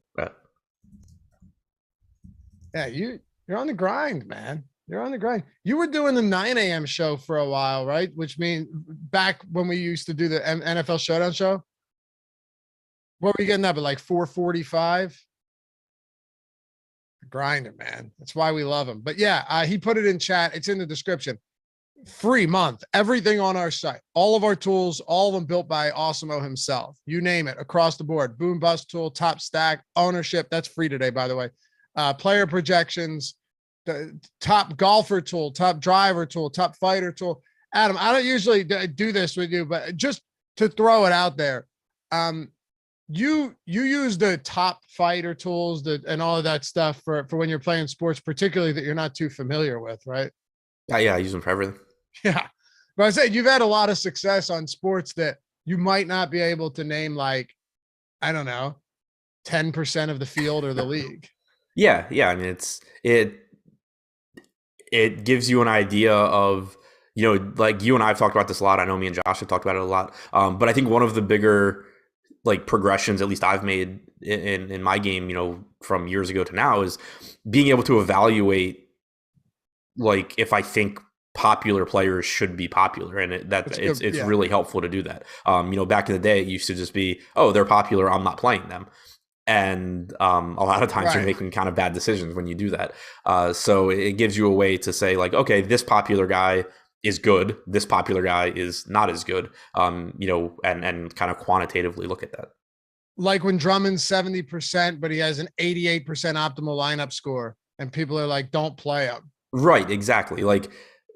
Yeah, you're on the grind, man. You're on the grind. You were doing the 9 a.m. show for a while, right? Which means back when we used to do the NFL Showdown show. What were you getting up at, like 4:45? Grinder, man. That's why we love him. But yeah, he put it in chat. It's in the description. Free month. Everything on our site. All of our tools, all of them built by Awesemo himself. You name it, across the board. Boom bust tool, top stack, ownership. That's free today, by the way. Player projections, the top golfer tool, top driver tool, top fighter tool. Adam, I don't usually do this with you, but just to throw it out there, you use the top fighter tools and all of that stuff for when you're playing sports, particularly that you're not too familiar with, right? Yeah, I use them for everything. Yeah, but I said you've had a lot of success on sports that you might not be able to name, like, I don't know, 10% of the field or the league. Yeah. I mean, it gives you an idea of, like you and I have talked about this a lot. I know me and Josh have talked about it a lot. But I think one of the bigger like progressions, at least I've made in my game, from years ago to now, is being able to evaluate, like, if I think popular players should be popular, and it's really helpful to do that. Back in the day, it used to just be, oh, they're popular, I'm not playing them. And a lot of times you're making kind of bad decisions when you do that. So it gives you a way to say, like, okay, this popular guy is good, this popular guy is not as good, and kind of quantitatively look at that. Like when Drummond's 70%, but he has an 88% optimal lineup score, and people are like, don't play him. Right, exactly. Like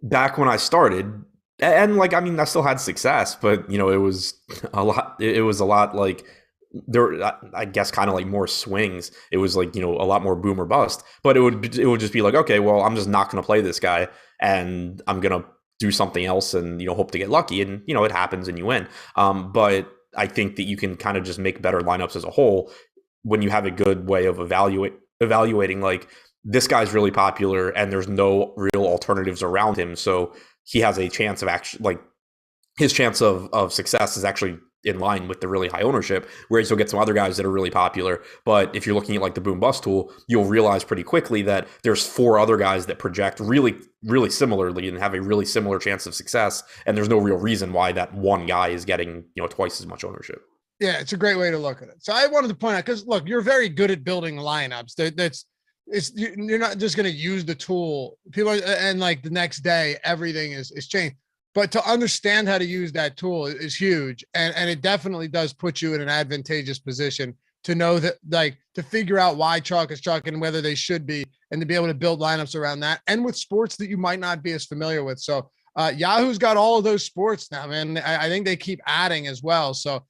back when I started, and like, I mean, I still had success, but it was a lot like, there, I guess, kind of like more swings. It was like, a lot more boom or bust, but it would just be like, okay, well, I'm just not going to play this guy, and I'm going to do something else and, hope to get lucky. And, it happens and you win. But I think that you can kind of just make better lineups as a whole when you have a good way of evaluating, like, this guy's really popular and there's no real alternatives around him. So he has a chance of actually, like, his chance of success is actually in line with the really high ownership, whereas you'll get some other guys that are really popular. But if you're looking at like the boom bust tool, you'll realize pretty quickly that there's 4 other guys that project really, really similarly and have a really similar chance of success. And there's no real reason why that one guy is getting, twice as much ownership. Yeah, it's a great way to look at it. So I wanted to point out, because look, you're very good at building lineups. You're not just going to use the tool. And like the next day, everything is changed. But to understand how to use that tool is huge. And it definitely does put you in an advantageous position to know that, like, to figure out why chalk is chalk and whether they should be, and to be able to build lineups around that, and with sports that you might not be as familiar with. So Yahoo's got all of those sports now, man. I think they keep adding as well. So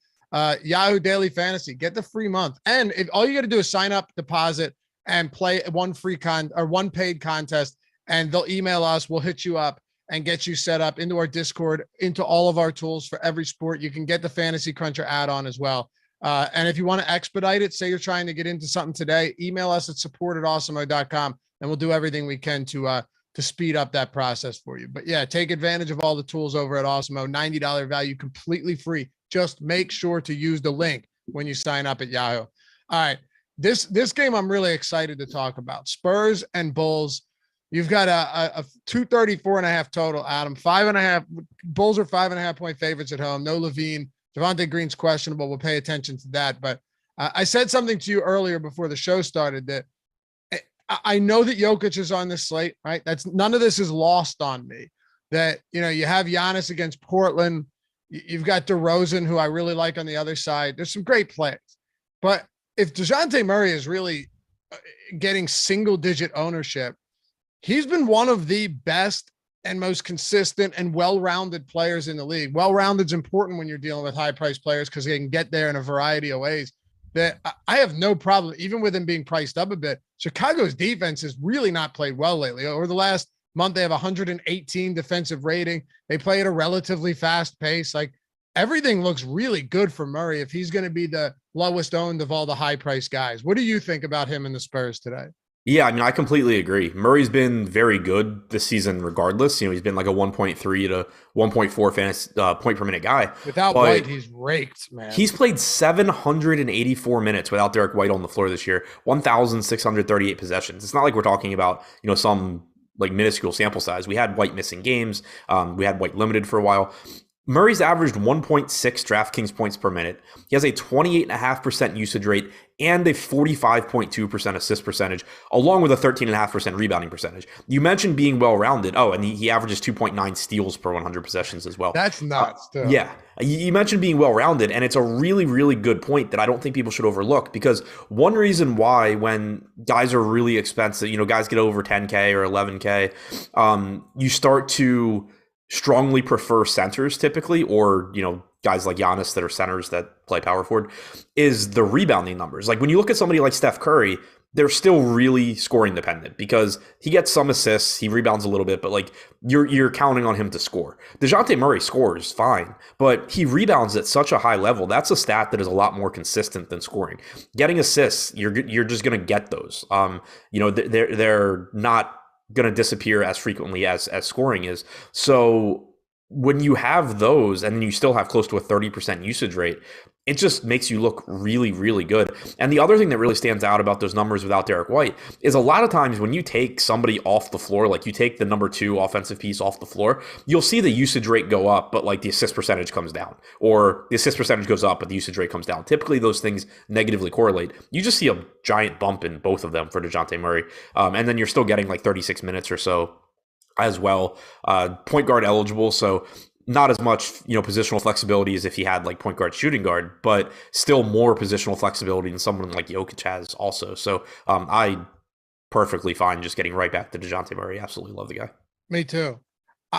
Yahoo Daily Fantasy, get the free month. And if all you got to do is sign up, deposit, and play one paid contest, and they'll email us, we'll hit you up and get you set up into our Discord, into all of our tools for every sport. You can get the Fantasy Cruncher add-on as well. And if you want to expedite it, say you're trying to get into something today, email us at support@awesemo.com, and we'll do everything we can to speed up that process for you. But yeah, take advantage of all the tools over at Awesemo. $90 value, completely free. Just make sure to use the link when you sign up at Yahoo. All right. This game I'm really excited to talk about. Spurs and Bulls. You've got a 234.5 total, Adam. 5.5. Bulls are 5.5 point favorites at home. No Levine. Devontae Green's questionable. We'll pay attention to that. But I said something to you earlier before the show started that I know that Jokic is on this slate, right? None of this is lost on me. That, you have Giannis against Portland. You've got DeRozan, who I really like on the other side. There's some great plays. But if DeJounte Murray is really getting single-digit ownership, he's been one of the best and most consistent and well-rounded players in the league. Well-rounded is important when you're dealing with high-priced players because they can get there in a variety of ways. That I have no problem, even with him being priced up a bit. Chicago's defense has really not played well lately. Over the last month, they have 118 defensive rating. They play at a relatively fast pace. Like, everything looks really good for Murray if he's going to be the lowest owned of all the high price guys. What do you think about him and the Spurs today? Yeah, I mean, I completely agree. Murray's been very good this season regardless. He's been like a 1.3 to 1.4 fantasy point per minute guy. Without White, he's raked, man. He's played 784 minutes without Derek White on the floor this year, 1,638 possessions. It's not like we're talking about, some like minuscule sample size. We had White missing games. We had White limited for a while. Murray's averaged 1.6 DraftKings points per minute. He has a 28.5% usage rate and a 45.2% assist percentage, along with a 13.5% rebounding percentage. You mentioned being well-rounded. Oh, and he averages 2.9 steals per 100 possessions as well. That's nuts, too. Yeah. You mentioned being well-rounded, and it's a really, really good point that I don't think people should overlook, because one reason why when guys are really expensive, guys get over 10K or 11K, you start to strongly prefer centers typically, or, guys like Giannis that are centers that play power forward, is the rebounding numbers. Like when you look at somebody like Steph Curry, they're still really scoring dependent because he gets some assists, he rebounds a little bit, but like you're counting on him to score. DeJounte Murray scores fine, but he rebounds at such a high level. That's a stat that is a lot more consistent than scoring. Getting assists, you're just going to get those. They're not going to disappear as frequently as scoring is. So when you have those and then you still have close to a 30% usage rate, it just makes you look really, really good. And the other thing that really stands out about those numbers without Derek White is a lot of times when you take somebody off the floor, like you take the number 2 offensive piece off the floor, you'll see the usage rate go up, but like the assist percentage comes down, or the assist percentage goes up, but the usage rate comes down. Typically those things negatively correlate. You just see a giant bump in both of them for DeJounte Murray. And then you're still getting like 36 minutes or so as well. Point guard eligible, so not as much, positional flexibility as if he had like point guard, shooting guard, but still more positional flexibility than someone like Jokic has also. So I perfectly fine just getting right back to DeJounte Murray. Absolutely love the guy. Me too.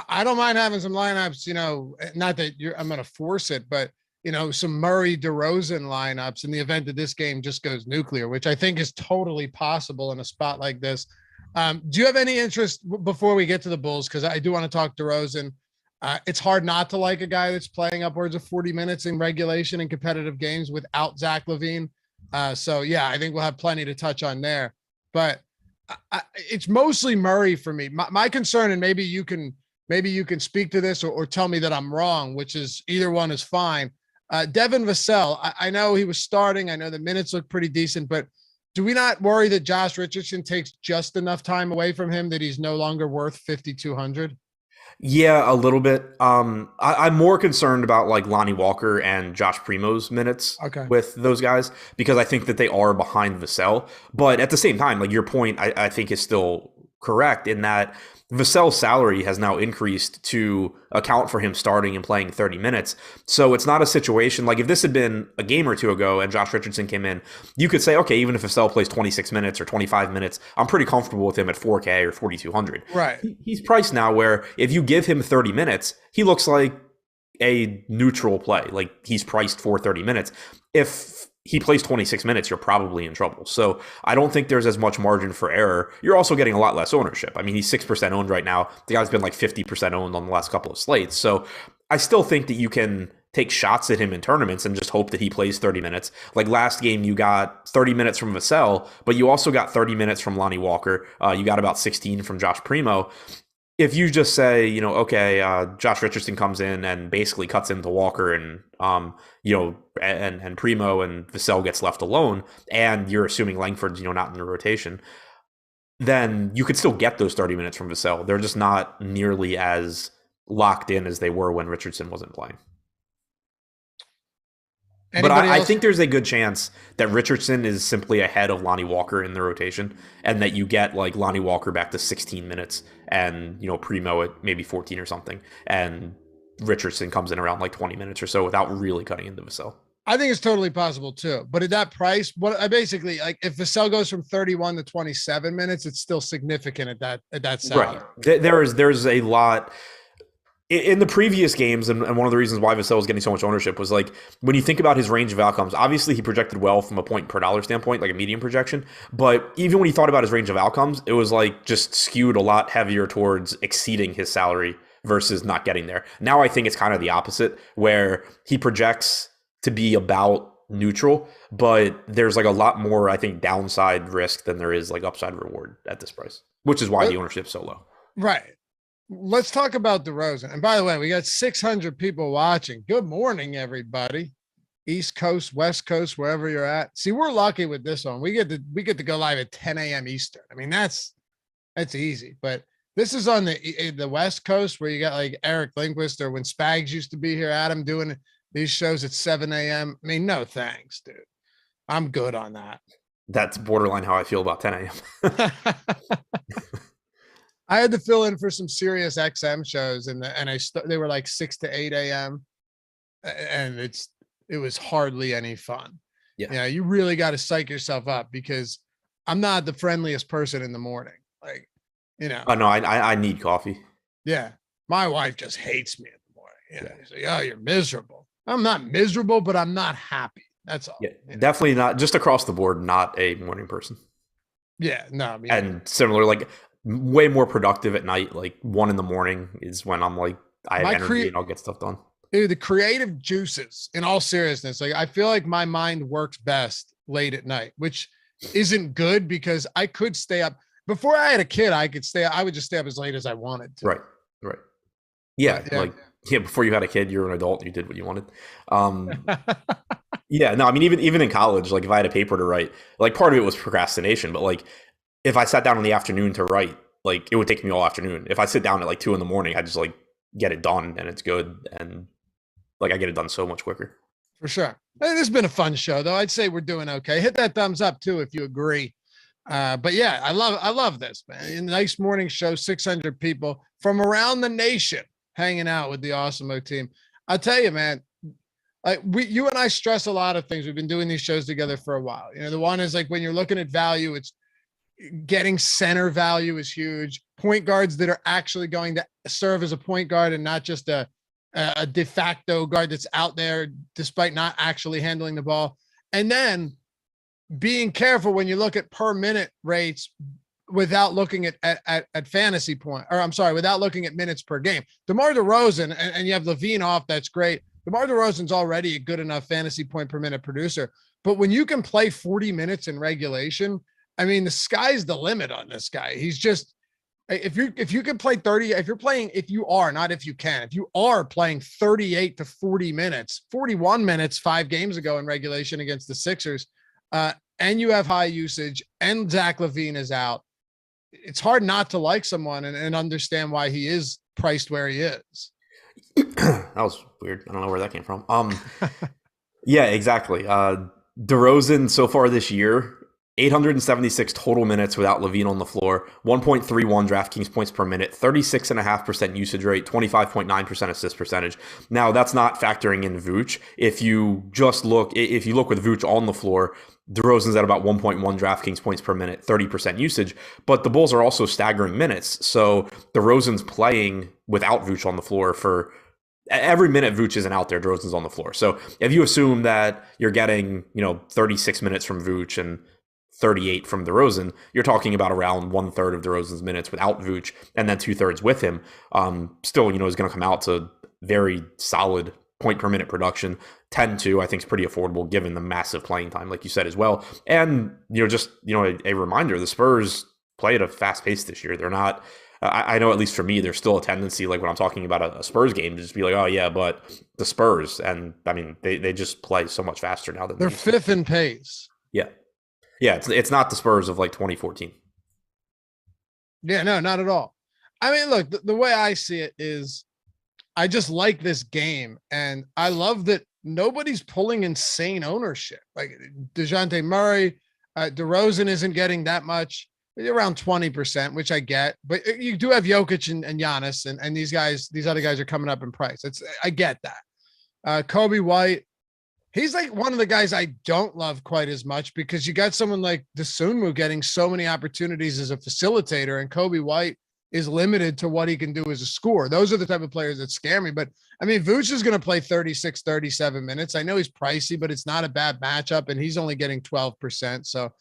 I don't mind having some lineups, not that I'm going to force it, but some Murray DeRozan lineups in the event that this game just goes nuclear, which I think is totally possible in a spot like this. Do you have any interest before we get to the Bulls? Because I do want to talk DeRozan. It's hard not to like a guy that's playing upwards of 40 minutes in regulation and competitive games without Zach LaVine. So yeah, I think we'll have plenty to touch on there, but it's mostly Murray for me. My concern, and maybe you can speak to this or tell me that I'm wrong, which is either one is fine. Devin Vassell, I know he was starting. I know the minutes look pretty decent, but do we not worry that Josh Richardson takes just enough time away from him that he's no longer worth 5,200? Yeah, a little bit. I'm more concerned about like Lonnie Walker and Josh Primo's minutes with those guys, because I think that they are behind Vassell. But at the same time, like your point, I think is still correct in that Vassell's salary has now increased to account for him starting and playing 30 minutes. So it's not a situation like if this had been a game or two ago and Josh Richardson came in, you could say, okay, even if Vassell plays 26 minutes or 25 minutes, I'm pretty comfortable with him at 4K or 4,200. Right. He's priced now where if you give him 30 minutes, he looks like a neutral play. Like he's priced for 30 minutes. If he plays 26 minutes, you're probably in trouble. So I don't think there's as much margin for error. You're also getting a lot less ownership. I mean, he's 6% owned right now. The guy's been like 50% owned on the last couple of slates. So I still think that you can take shots at him in tournaments and just hope that he plays 30 minutes. Like last game, you got 30 minutes from Vassell, but you also got 30 minutes from Lonnie Walker. You got about 16 from Josh Primo. If you just say, okay, Josh Richardson comes in and basically cuts into Walker and, and Primo, and Vassell gets left alone, and you're assuming Langford's, not in the rotation, then you could still get those 30 minutes from Vassell. They're just not nearly as locked in as they were when Richardson wasn't playing. But I think there's a good chance that Richardson is simply ahead of Lonnie Walker in the rotation, and that you get like Lonnie Walker back to 16 minutes and, Primo at maybe 14 or something, and Richardson comes in around like 20 minutes or so without really cutting into Vassell. I think it's totally possible too. But at that price, what I basically like, if Vassell goes from 31 to 27 minutes, it's still significant at that salary. Right. There's a lot. In the previous games, and one of the reasons why Vassell was getting so much ownership was like, when you think about his range of outcomes, obviously he projected well from a point per dollar standpoint, like a median projection. But even when you thought about his range of outcomes, it was like just skewed a lot heavier towards exceeding his salary versus not getting there. Now I think it's kind of the opposite, where he projects to be about neutral, but there's like a lot more, I think, downside risk than there is like upside reward at this price, which is why the ownership's so low. Right. Let's talk about DeRozan. And by the way, we got 600 people watching. Good morning, everybody. East Coast, West Coast, wherever you're at. See, we're lucky with this one. We get to go live at 10 a.m. Eastern. I mean, that's easy. But this is on the West Coast where you got like Eric Lindquist, or when Spags used to be here, Adam, doing these shows at 7 a.m. I mean, no thanks, dude. I'm good on that. That's borderline how I feel about 10 a.m. I had to fill in for some Sirius XM shows, and they were like 6 to 8 a.m. and it was hardly any fun. Yeah, you really got to psych yourself up, because I'm not the friendliest person in the morning. Like, Oh no, I need coffee. Yeah, my wife just hates me in the morning. She's like, oh, you're miserable. I'm not miserable, but I'm not happy. That's all. Yeah, definitely not. Just across the board, not a morning person. Yeah, no. And similar, like way more productive at night. Like 1 a.m. is when I'm like, I have energy and I'll get stuff done. Dude, the creative juices, in all seriousness, like I feel like my mind works best late at night, which isn't good, because I could stay up. Before I had a kid, I would just stay up as late as I wanted to. Right. Yeah, before you had a kid, you're an adult, you did what you wanted. Yeah, no, I mean, even in college, like if I had a paper to write, like part of it was procrastination, but like if I sat down in the afternoon to write, like it would take me all afternoon. If I sit down at like 2 a.m, I just like get it done and it's good. And like I get it done so much quicker. For sure. This has been a fun show, though. I'd say we're doing okay. Hit that thumbs up too if you agree. But yeah, I love this, man. Nice morning show. 600 people from around the nation hanging out with the Awesemo team. I'll tell you, man. Like you and I stress a lot of things. We've been doing these shows together for a while. The one is like when you're looking at value, it's getting center value is huge. Point guards that are actually going to serve as a point guard and not just a de facto guard that's out there despite not actually handling the ball. And then being careful when you look at per minute rates without looking at fantasy point, or I'm sorry, without looking at minutes per game. DeMar DeRozan, and you have Levine off, that's great. DeMar DeRozan's already a good enough fantasy point per minute producer. But when you can play 40 minutes in regulation, I mean, the sky's the limit on this guy. He's just, if you can play 30, if you are playing 38 to 40 minutes, 41 minutes 5 games ago in regulation against the Sixers, and you have high usage and Zach LaVine is out, it's hard not to like someone and understand why he is priced where he is. That was weird. I don't know where that came from. Yeah, exactly. DeRozan so far this year, 876 total minutes without LaVine on the floor, 1.31 DraftKings points per minute, 36.5% usage rate, 25.9% assist percentage. Now that's not factoring in Vooch. If you look with Vooch on the floor, DeRozan's at about 1.1 DraftKings points per minute, 30% usage, but the Bulls are also staggering minutes. So DeRozan's playing without Vooch on the floor for every minute Vooch isn't out there, DeRozan's on the floor. So if you assume that you're getting, 36 minutes from Vooch and 38 from DeRozan, you're talking about around 1/3 of DeRozan's minutes without Vooch and then 2/3 with him. Still, is going to come out to very solid point per minute production. 10-2, I think is pretty affordable given the massive playing time, like you said as well. And, a reminder, the Spurs play at a fast pace this year. They're not, I know at least for me, there's still a tendency, like when I'm talking about a Spurs game, to just be like, oh yeah, but the Spurs. And I mean, they just play so much faster now than they're fifth in pace. Yeah. Yeah, it's not the Spurs of like 2014. Yeah, no, not at all. I mean, look, the way I see it is I just like this game, and I love that nobody's pulling insane ownership. Like DeJounte Murray, DeRozan isn't getting that much, around 20%, which I get. But you do have Jokic and Giannis, and these other guys are coming up in price. I get that. Kobe White, he's like one of the guys I don't love quite as much because you got someone like Dosunmu getting so many opportunities as a facilitator, and Kobe White is limited to what he can do as a scorer. Those are the type of players that scare me. But I mean, Vooch is going to play 36, 37 minutes. I know he's pricey, but it's not a bad matchup, and he's only getting 12%. So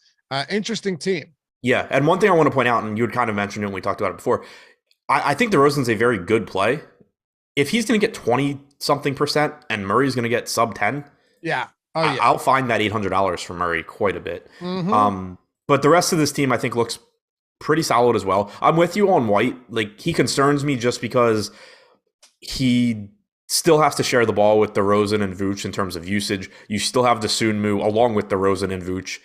interesting team. Yeah. And one thing I want to point out, and you had kind of mentioned it when we talked about it before, I think DeRozan's a very good play. if he's going to get 20 something percent and Murray's going to get sub 10, Yeah. Oh, yeah. I'll find that $800 for Murray quite a bit. Mhm. But the rest of this team, I think, looks pretty solid as well. I'm with you on White. Like, he concerns me just because he still has to share the ball with DeRozan and Vooch in terms of usage. You still have Dosunmu along with DeRozan and Vooch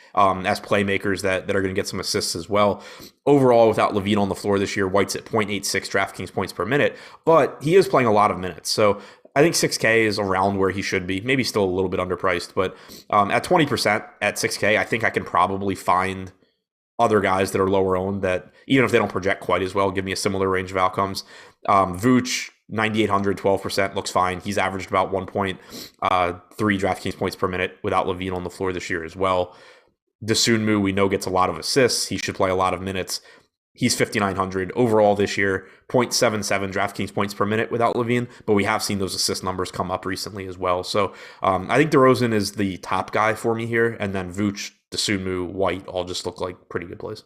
as playmakers that are going to get some assists as well. Overall, without LaVine on the floor this year, White's at 0.86 DraftKings points per minute, but he is playing a lot of minutes. So I think 6K is around where he should be. Maybe still a little bit underpriced, but at 20% at 6K, I think I can probably find other guys that are lower owned that, even if they don't project quite as well, give me a similar range of outcomes. Vooch, 9,800, 12% looks fine. He's averaged about 1.3 DraftKings points per minute without LaVine on the floor this year as well. Dosunmu, we know, gets a lot of assists. He should play a lot of minutes. He's 5,900 overall this year, 0.77 DraftKings points per minute without LaVine, but we have seen those assist numbers come up recently as well. So I think DeRozan is the top guy for me here, and then Vooch, Dosunmu, White all just look like pretty good plays.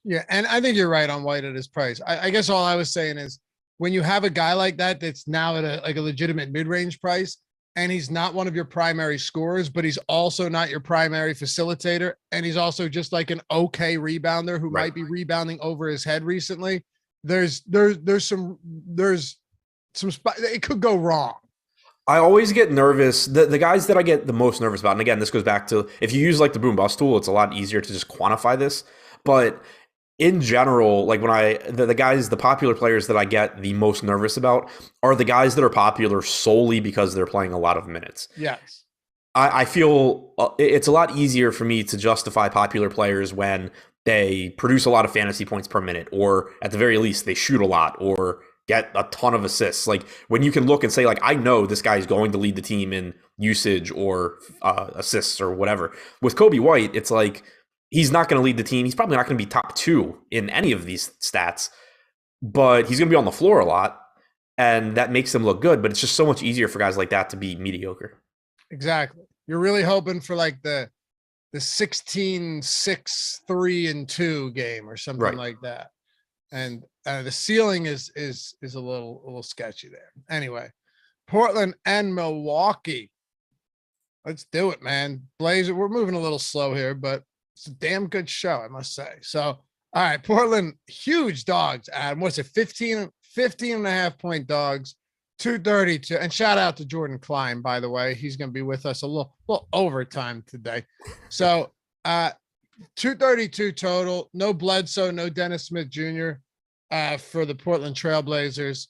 Yeah, and I think you're right on White at his price. I guess all I was saying is when you have a guy like that that's now at a legitimate mid-range price, and he's not one of your primary scorers, but he's also not your primary facilitator, and he's also just like an okay rebounder who might be rebounding over his head recently. There's some spot it could go wrong. I always get nervous. The guys that I get the most nervous about, and again, this goes back to if you use like the boom bust tool, it's a lot easier to just quantify this. But in general, like when the popular players that I get the most nervous about are the guys that are popular solely because they're playing a lot of minutes. Yes. I feel it's a lot easier for me to justify popular players when they produce a lot of fantasy points per minute, or at the very least, they shoot a lot or get a ton of assists. Like when you can look and say, like, I know this guy is going to lead the team in usage or assists or whatever. With Kobe White, it's like, he's not going to lead the team. He's probably not going to be top 2 in any of these stats, but he's going to be on the floor a lot, and that makes him look good. But it's just so much easier for guys like that to be mediocre. Exactly. You're really hoping for like the 16, 6, 3, and 2 game or something like that. And the ceiling is a little sketchy there. Anyway, Portland and Milwaukee. Let's do it, man. Blazer, we're moving a little slow here, but it's a damn good show, I must say. So, all right, Portland, huge dogs, Adam. What's it, 15 and a half point dogs, 232. And shout out to Jordan Klein, by the way. He's going to be with us a little overtime today. So, 232 total. No Bledsoe, no Dennis Smith Jr. For the Portland Trailblazers.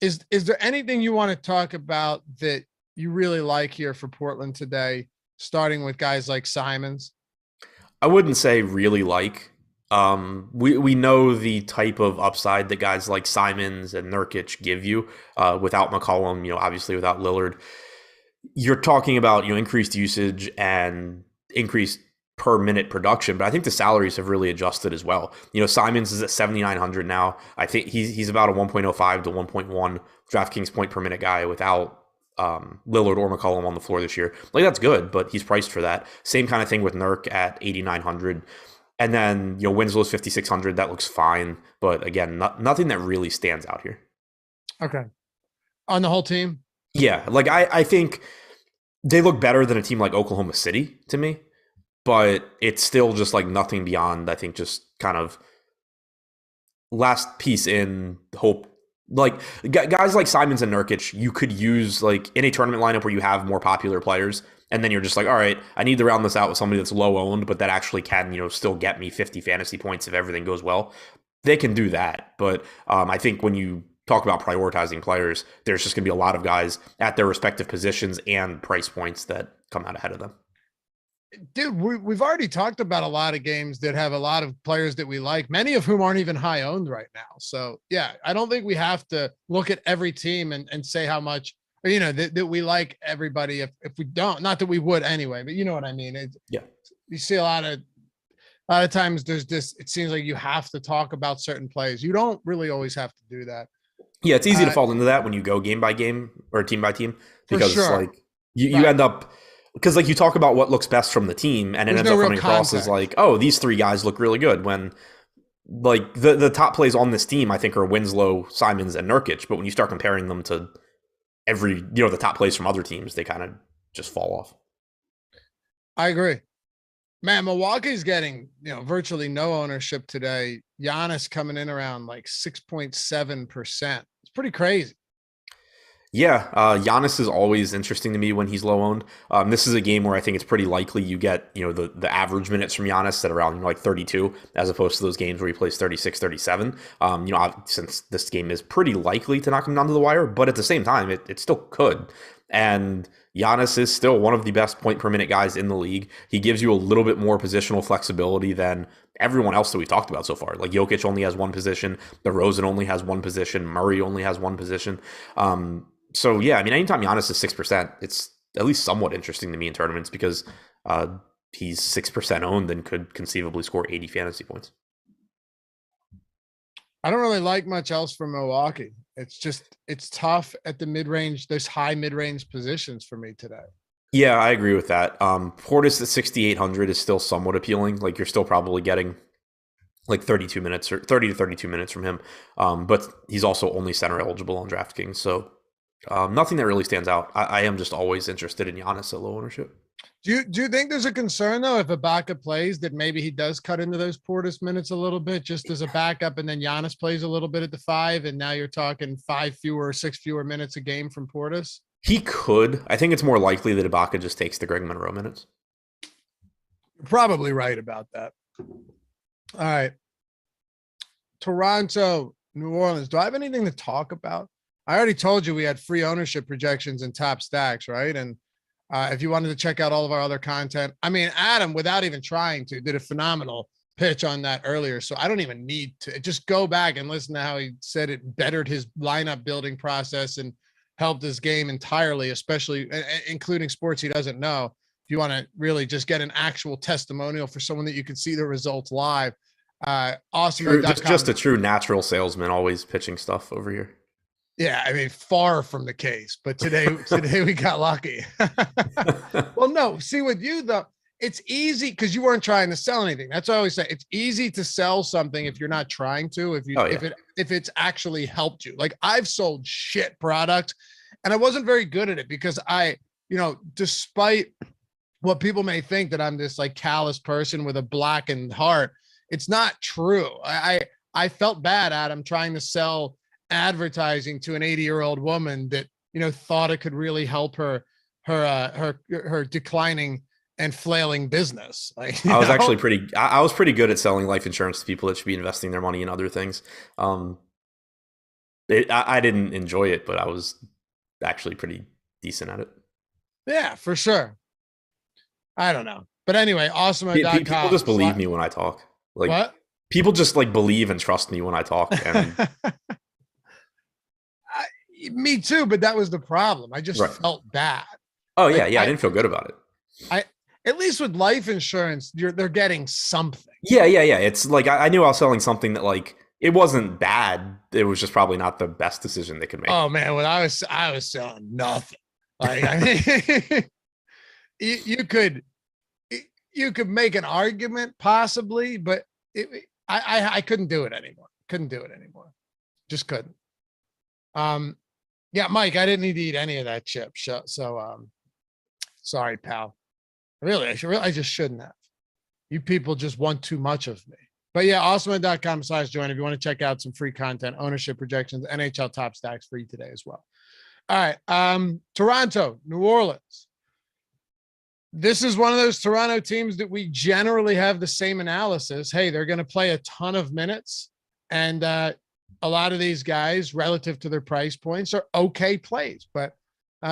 Is there anything you want to talk about that you really like here for Portland today, starting with guys like Simons? I wouldn't say really like. We know the type of upside that guys like Simons and Nurkic give you without McCollum, obviously without Lillard. You're talking about, increased usage and increased per minute production, but I think the salaries have really adjusted as well. Simons is at 7,900 now. I think he's about a 1.05 to 1.1 DraftKings point per minute guy without Lillard or McCollum on the floor this year. Like, that's good, but he's priced for that. Same kind of thing with Nurk at 8,900. And then, Winslow's 5,600. That looks fine. But again, nothing that really stands out here. Okay. On the whole team? Yeah. Like, I think they look better than a team like Oklahoma City to me, but it's still just like nothing beyond, I think, just kind of last piece in hope. Like guys like Simons and Nurkic, you could use like in a tournament lineup where you have more popular players, and then you're just like, all right, I need to round this out with somebody that's low owned, but that actually can, still get me 50 fantasy points if everything goes well. They can do that, but I think when you talk about prioritizing players, there's just going to be a lot of guys at their respective positions and price points that come out ahead of them. Dude, we've already talked about a lot of games that have a lot of players that we like, many of whom aren't even high owned right now. So yeah, I don't think we have to look at every team and say how much, that we like everybody. If we don't, not that we would anyway, but you know what I mean? You see a lot of times there's this, it seems like you have to talk about certain plays. You don't really always have to do that. Yeah. It's easy to fall into that when you go game by game or team by team, because like you end up, because like you talk about what looks best from the team, and it ends up coming across as like, oh, these 3 guys look really good, when like the top plays on this team, I think, are Winslow, Simons, and Nurkic. But when you start comparing them to the top plays from other teams, they kind of just fall off. I agree. Man, Milwaukee's getting, virtually no ownership today. Giannis coming in around like 6.7%. It's pretty crazy. Yeah, Giannis is always interesting to me when he's low owned. This is a game where I think it's pretty likely you get, the average minutes from Giannis at around like 32, as opposed to those games where he plays 36, 37. Since this game is pretty likely to knock him down to the wire, but at the same time, it still could. And Giannis is still one of the best point per minute guys in the league. He gives you a little bit more positional flexibility than everyone else that we've talked about so far. Like Jokic only has one position, DeRozan only has one position, Murray only has one position. So yeah, I mean, anytime Giannis is 6%, it's at least somewhat interesting to me in tournaments because he's 6% owned and could conceivably score 80 fantasy points. I don't really like much else from Milwaukee. It's tough at the mid-range. There's high mid-range positions for me today. Yeah, I agree with that. Portis at 6,800 is still somewhat appealing. Like you're still probably getting like 32 minutes or 30 to 32 minutes from him. But he's also only center eligible on DraftKings. So nothing that really stands out. I am just always interested in Giannis at low ownership. Do you think there's a concern though if Ibaka plays that maybe he does cut into those Portis minutes a little bit just as a backup, and then Giannis plays a little bit at the 5, and now you're talking 6 fewer minutes a game from Portis? He could. I think it's more likely that Ibaka just takes the Greg Monroe minutes. You're probably right about that. All right, Toronto, New Orleans. Do I have anything to talk about? I already told you we had free ownership projections and top stacks, right? And if you wanted to check out all of our other content, I mean, Adam, without even trying to, did a phenomenal pitch on that earlier. So I don't even need to just go back and listen to how he said it bettered his lineup building process and helped his game entirely, especially including sports he doesn't know. If you want to really just get an actual testimonial for someone that you can see the results live, Awesemo.com. Just a true natural salesman, always pitching stuff over here. Yeah, I mean, far from the case, but today we got lucky. Well, no, see with you though, it's easy because you weren't trying to sell anything. That's what I always say. It's easy to sell something if you're not trying to, if it's actually helped you. Like I've sold shit product and I wasn't very good at it because despite what people may think that I'm this like callous person with a blackened heart, it's not true. I felt bad, Adam, trying to sell advertising to an 80-year-old woman that thought it could really help her declining and flailing business. Like I was pretty good at selling life insurance to people that should be investing their money in other things. I didn't enjoy it, but I was actually pretty decent at it. Yeah, for sure. I don't know, but anyway, Awesemo.com. People just believe me when I talk. Like what? People just like believe and trust me when I talk. And me too, but that was the problem. I just felt bad. Oh yeah, I didn't feel good about it. At least with life insurance, they're getting something. Yeah. It's like I knew I was selling something that like it wasn't bad. It was just probably not the best decision they could make. Oh man, when I was selling nothing. Like I mean, you could make an argument possibly, but I couldn't do it anymore. Just couldn't. Yeah, Mike, I didn't need to eat any of that chip. So sorry, pal. Really, I just shouldn't have. You people just want too much of me. But yeah, Awesemo.com/join if you want to check out some free content, ownership projections, NHL top stacks free today as well. All right. Toronto, New Orleans. This is one of those Toronto teams that we generally have the same analysis. Hey, they're going to play a ton of minutes. And a lot of these guys, relative to their price points, are okay plays. But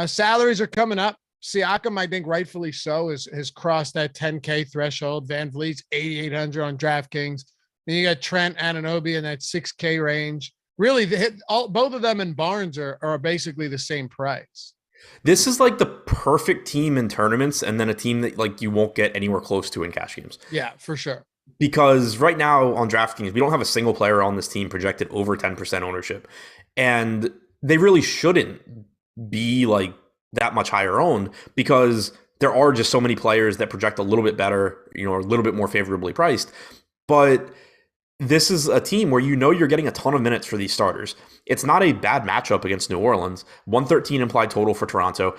salaries are coming up. Siakam, I think rightfully so, has crossed that 10K threshold. Van Vliet's 8,800 on DraftKings. Then you got Trent Anunoby in that 6K range. Really, both of them and Barnes are basically the same price. This is like the perfect team in tournaments, and then a team that like you won't get anywhere close to in cash games. Yeah, for sure. Because right now on DraftKings, we don't have a single player on this team projected over 10% ownership. And they really shouldn't be like that much higher owned because there are just so many players that project a little bit better, a little bit more favorably priced. But this is a team where you're getting a ton of minutes for these starters. It's not a bad matchup against New Orleans. 113 implied total for Toronto.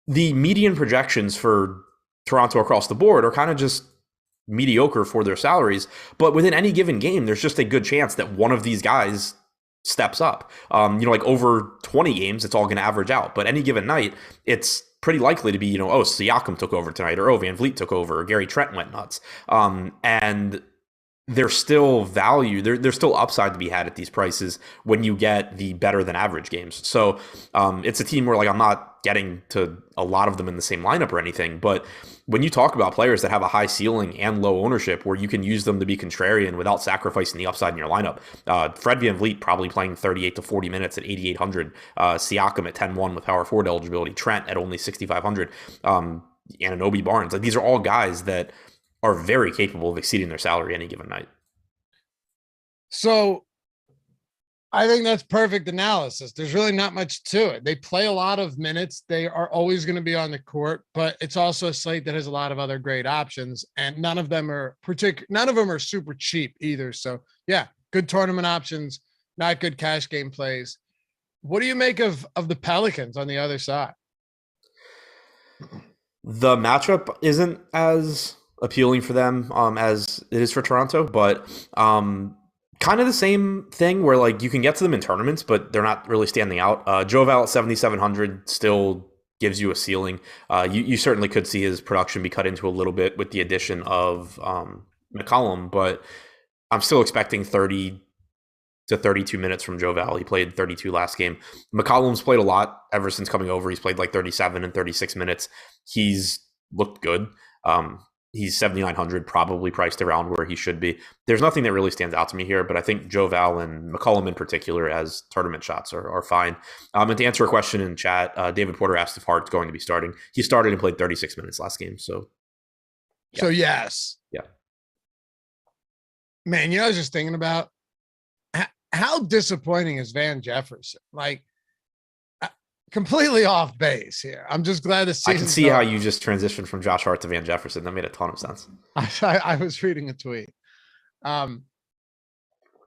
The median projections for Toronto across the board are kind of just mediocre for their salaries. But within any given game, there's just a good chance that one of these guys steps up. Like over 20 games, it's all going to average out. But any given night, it's pretty likely to be, Siakam took over tonight, or Van Vliet took over, or Gary Trent went nuts. And there's still value. There's still upside to be had at these prices when you get the better than average games. So it's a team where I'm not getting to a lot of them in the same lineup or anything. But when you talk about players that have a high ceiling and low ownership where you can use them to be contrarian without sacrificing the upside in your lineup, Fred VanVleet probably playing 38 to 40 minutes at 8,800, Siakam at 10-1 with power forward eligibility, Trent at only 6,500, Anunoby, Barnes. These are all guys that are very capable of exceeding their salary any given night. So I think that's perfect analysis. There's really not much to it. They play a lot of minutes. They are always going to be on the court, but it's also a slate that has a lot of other great options, and none of them are super cheap either. So yeah, good tournament options, not good cash game plays. What do you make of the Pelicans on the other side? The matchup isn't as appealing for them as it is for Toronto, but kind of the same thing where you can get to them in tournaments, but they're not really standing out. Joval at 7,700 still gives you a ceiling. You certainly could see his production be cut into a little bit with the addition of McCollum, but I'm still expecting 30 to 32 minutes from Joval. He played 32 last game. McCollum's played a lot ever since coming over. He's played 37 and 36 minutes. He's looked good. He's 7,900, probably priced around where he should be. There's nothing that really stands out to me here, but I think Joval and McCollum in particular as tournament shots are fine. And to answer a question in chat, David Porter asked if Hart's going to be starting. He started and played 36 minutes last game. So, yeah. So yes. Yeah. Man, I was just thinking about how disappointing is Van Jefferson? Completely off base here. I'm just glad the season. I can see how you just transitioned from Josh Hart to Van Jefferson. That made a ton of sense. I was reading a tweet. I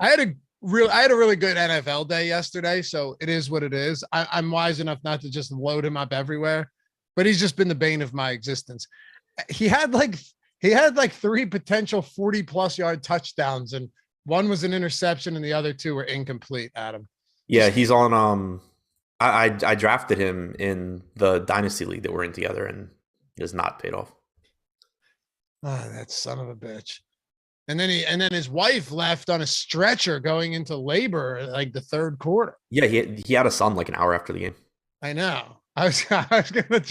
had a really good NFL day yesterday, so it is what it is. I'm wise enough not to just load him up everywhere, but he's just been the bane of my existence. He had 3 potential 40+ yard touchdowns, and one was an interception, and the other 2 were incomplete. Adam. Yeah, he's on. I drafted him in the dynasty league that we're in together, and it has not paid off. That son of a bitch. And then his wife left on a stretcher going into labor the third quarter. Yeah, he had a son an hour after the game. I know. I was gonna.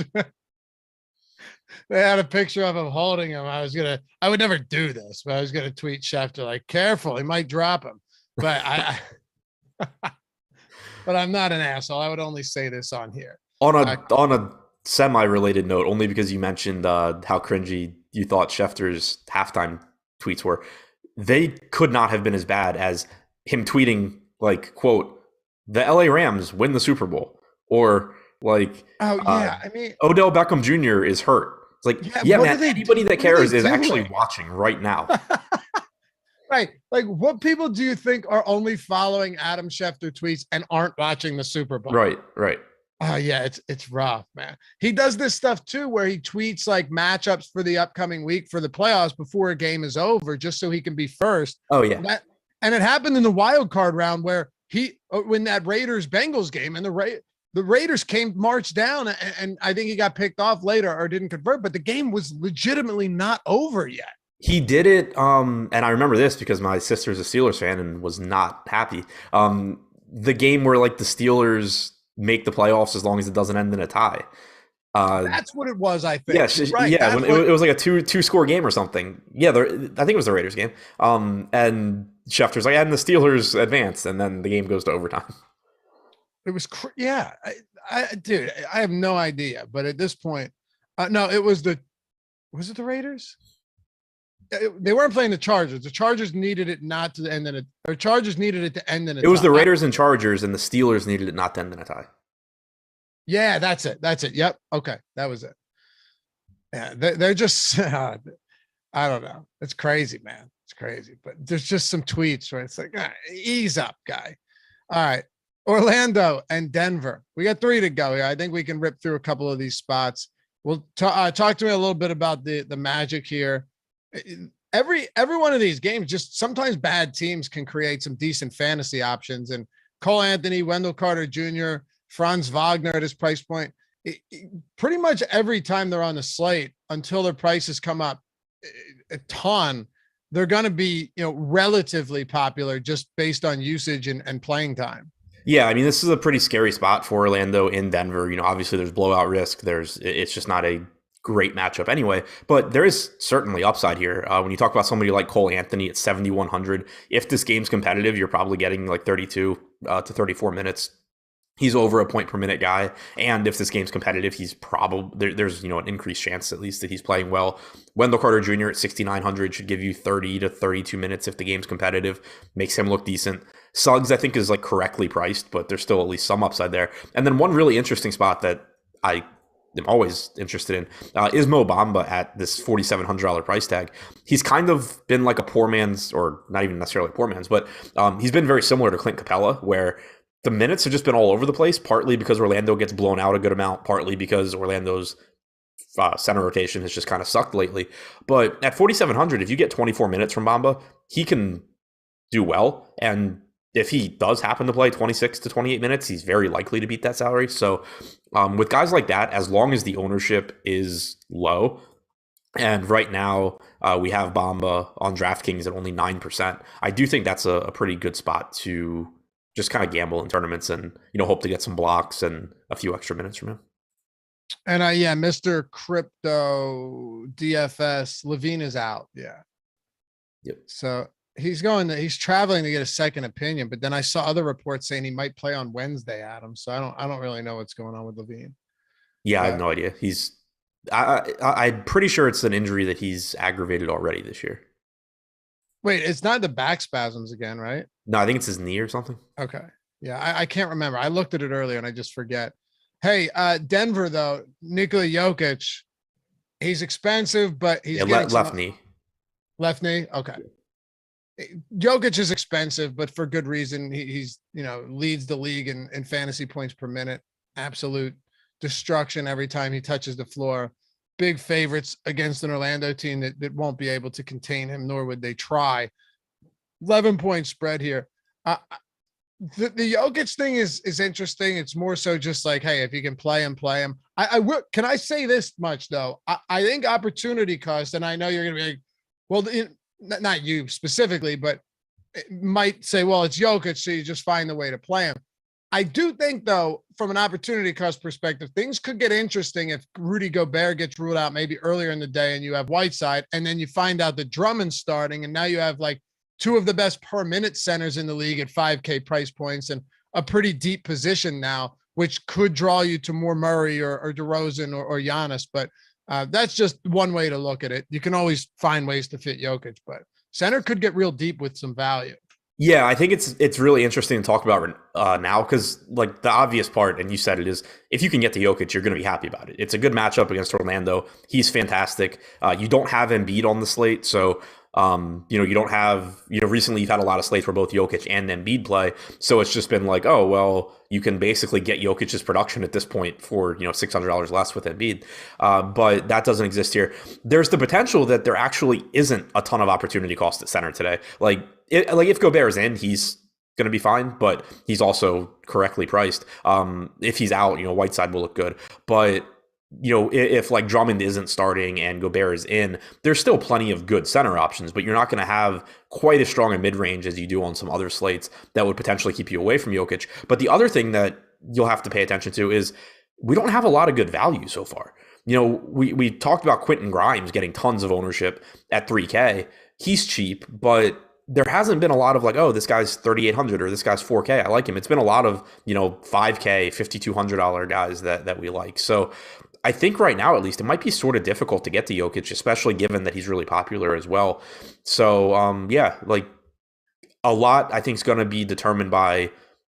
They had a picture of him holding him. I would never do this, but I was gonna tweet Schefter careful, he might drop him. But I but I'm not an asshole. I would only say this on here. On a semi-related note, only because you mentioned how cringy you thought Schefter's halftime tweets were. They could not have been as bad as him tweeting quote, "The LA Rams win the Super Bowl," or Odell Beckham Jr. is hurt. It's man, anybody that cares is actually watching right now. Right. What people do you think are only following Adam Schefter tweets and aren't watching the Super Bowl? Right. Yeah, it's rough, man. He does this stuff too, where he tweets matchups for the upcoming week for the playoffs before a game is over, just so he can be first. Oh yeah. And it happened in the wild card round where when that Raiders Bengals game, and the Raiders marched down, and I think he got picked off later or didn't convert, but the game was legitimately not over yet. He did it, and I remember this because my sister's a Steelers fan and was not happy. The game where the Steelers make the playoffs as long as it doesn't end in a tie. That's what it was, I think. Yeah, right. Yeah, when it was a two-score game or something. Yeah, I think it was the Raiders game. And Schefter's and the Steelers advanced, and then the game goes to overtime. It was, dude, I have no idea. But at this point, no, it was was it the Raiders? They weren't playing the Chargers. The Chargers needed it not to end in a, or Chargers needed it to end in a tie. It was the Raiders and Chargers, and the Steelers needed it not to end in a tie. Yeah, that's it. Yep. Okay. That was it. Yeah. They're just, I don't know. It's crazy, man. It's crazy, but there's just some tweets where it's like, ease up, guy. All right. Orlando and Denver. We got 3 to go here. I think we can rip through a couple of these spots. We'll talk to me a little bit about the magic here. Every one of these games, just sometimes bad teams can create some decent fantasy options. And Cole Anthony, Wendell Carter Jr., Franz Wagner at his price point, pretty much every time they're on the slate until their prices come up a ton, they're going to be, relatively popular just based on usage and playing time. Yeah, I mean, this is a pretty scary spot for Orlando in Denver. Obviously there's blowout risk. It's just not a great matchup anyway, but there is certainly upside here. When you talk about somebody like Cole Anthony at 7,100, if this game's competitive, you're probably getting like 32 to 34 minutes. He's over a point per minute guy. And if this game's competitive, he's probably there's an increased chance at least that he's playing well. Wendell Carter Jr. at 6,900 should give you 30 to 32 minutes if the game's competitive, makes him look decent. Suggs, I think, is like correctly priced, but there's still at least some upside there. And then one really interesting spot that I am always interested in is Mo Bamba at this $4,700 price tag. He's kind of been like a poor man's, or not even necessarily poor man's, but he's been very similar to Clint Capella, where the minutes have just been all over the place, partly because Orlando gets blown out a good amount, partly because Orlando's center rotation has just kind of sucked lately. But at 4,700, if you get 24 minutes from Bamba, he can do well. And if he does happen to play 26 to 28 minutes, he's very likely to beat that salary. So with guys like that, as long as the ownership is low, and right now we have Bamba on DraftKings at only 9%, I do think that's a pretty good spot to just kind of gamble in tournaments and, hope to get some blocks and a few extra minutes from him. And Mr. Crypto DFS, Loughran is out. Yeah. Yep. So he's traveling to get a second opinion, but then I saw other reports saying he might play on Wednesday, Adam. So I don't really know what's going on with Loughran. Yeah, I have no idea. I'm pretty sure it's an injury that he's aggravated already this year. Wait, it's not the back spasms again, right? No, I think it's his knee or something. Okay. Yeah, I can't remember. I looked at it earlier and I just forget. Hey, Denver, though, Nikola Jokic, he's expensive, but he's left knee. Left knee? Okay. Jokic is expensive, but for good reason. He's leads the league in fantasy points per minute. Absolute destruction every time he touches the floor. Big favorites against an Orlando team that won't be able to contain him, nor would they try. 11-point spread here. The Jokic thing is interesting. It's more so just like, hey, if you can play him, play him. I will. Can I say this much though? I think opportunity cost, and I know you're going to be like, well, not you specifically, but it might say, well, it's Jokic, so you just find the way to play him. I do think, though, from an opportunity cost perspective, things could get interesting if Rudy Gobert gets ruled out maybe earlier in the day and you have Whiteside, and then you find out that Drummond's starting, and now you have like 2 of the best per minute centers in the league at 5K price points and a pretty deep position now, which could draw you to more Murray or DeRozan or Giannis. But that's just one way to look at it. You can always find ways to fit Jokic, but center could get real deep with some value. Yeah, I think it's really interesting to talk about now because like the obvious part, and you said it, is if you can get to Jokic, you're going to be happy about it. It's a good matchup against Orlando. He's fantastic. You don't have Embiid on the slate, so you don't have, recently you've had a lot of slates where both Jokic and Embiid play. So it's just been like, oh, well, you can basically get Jokic's production at this point for, $600 less with Embiid. But that doesn't exist here. There's the potential that there actually isn't a ton of opportunity cost at center today. Like if Gobert is in, he's going to be fine, but he's also correctly priced. If he's out, Whiteside will look good. But if like Drummond isn't starting and Gobert is in, there's still plenty of good center options, but you're not going to have quite as strong a mid-range as you do on some other slates that would potentially keep you away from Jokic. But the other thing that you'll have to pay attention to is we don't have a lot of good value so far. We talked about Quentin Grimes getting tons of ownership at 3K. He's cheap, but there hasn't been a lot of like, oh, this guy's 3,800 or this guy's 4K. I like him. It's been a lot of, 5K, $5,200 guys that we like. So I think right now, at least, it might be sort of difficult to get to Jokic, especially given that he's really popular as well. So, like a lot, I think, is going to be determined by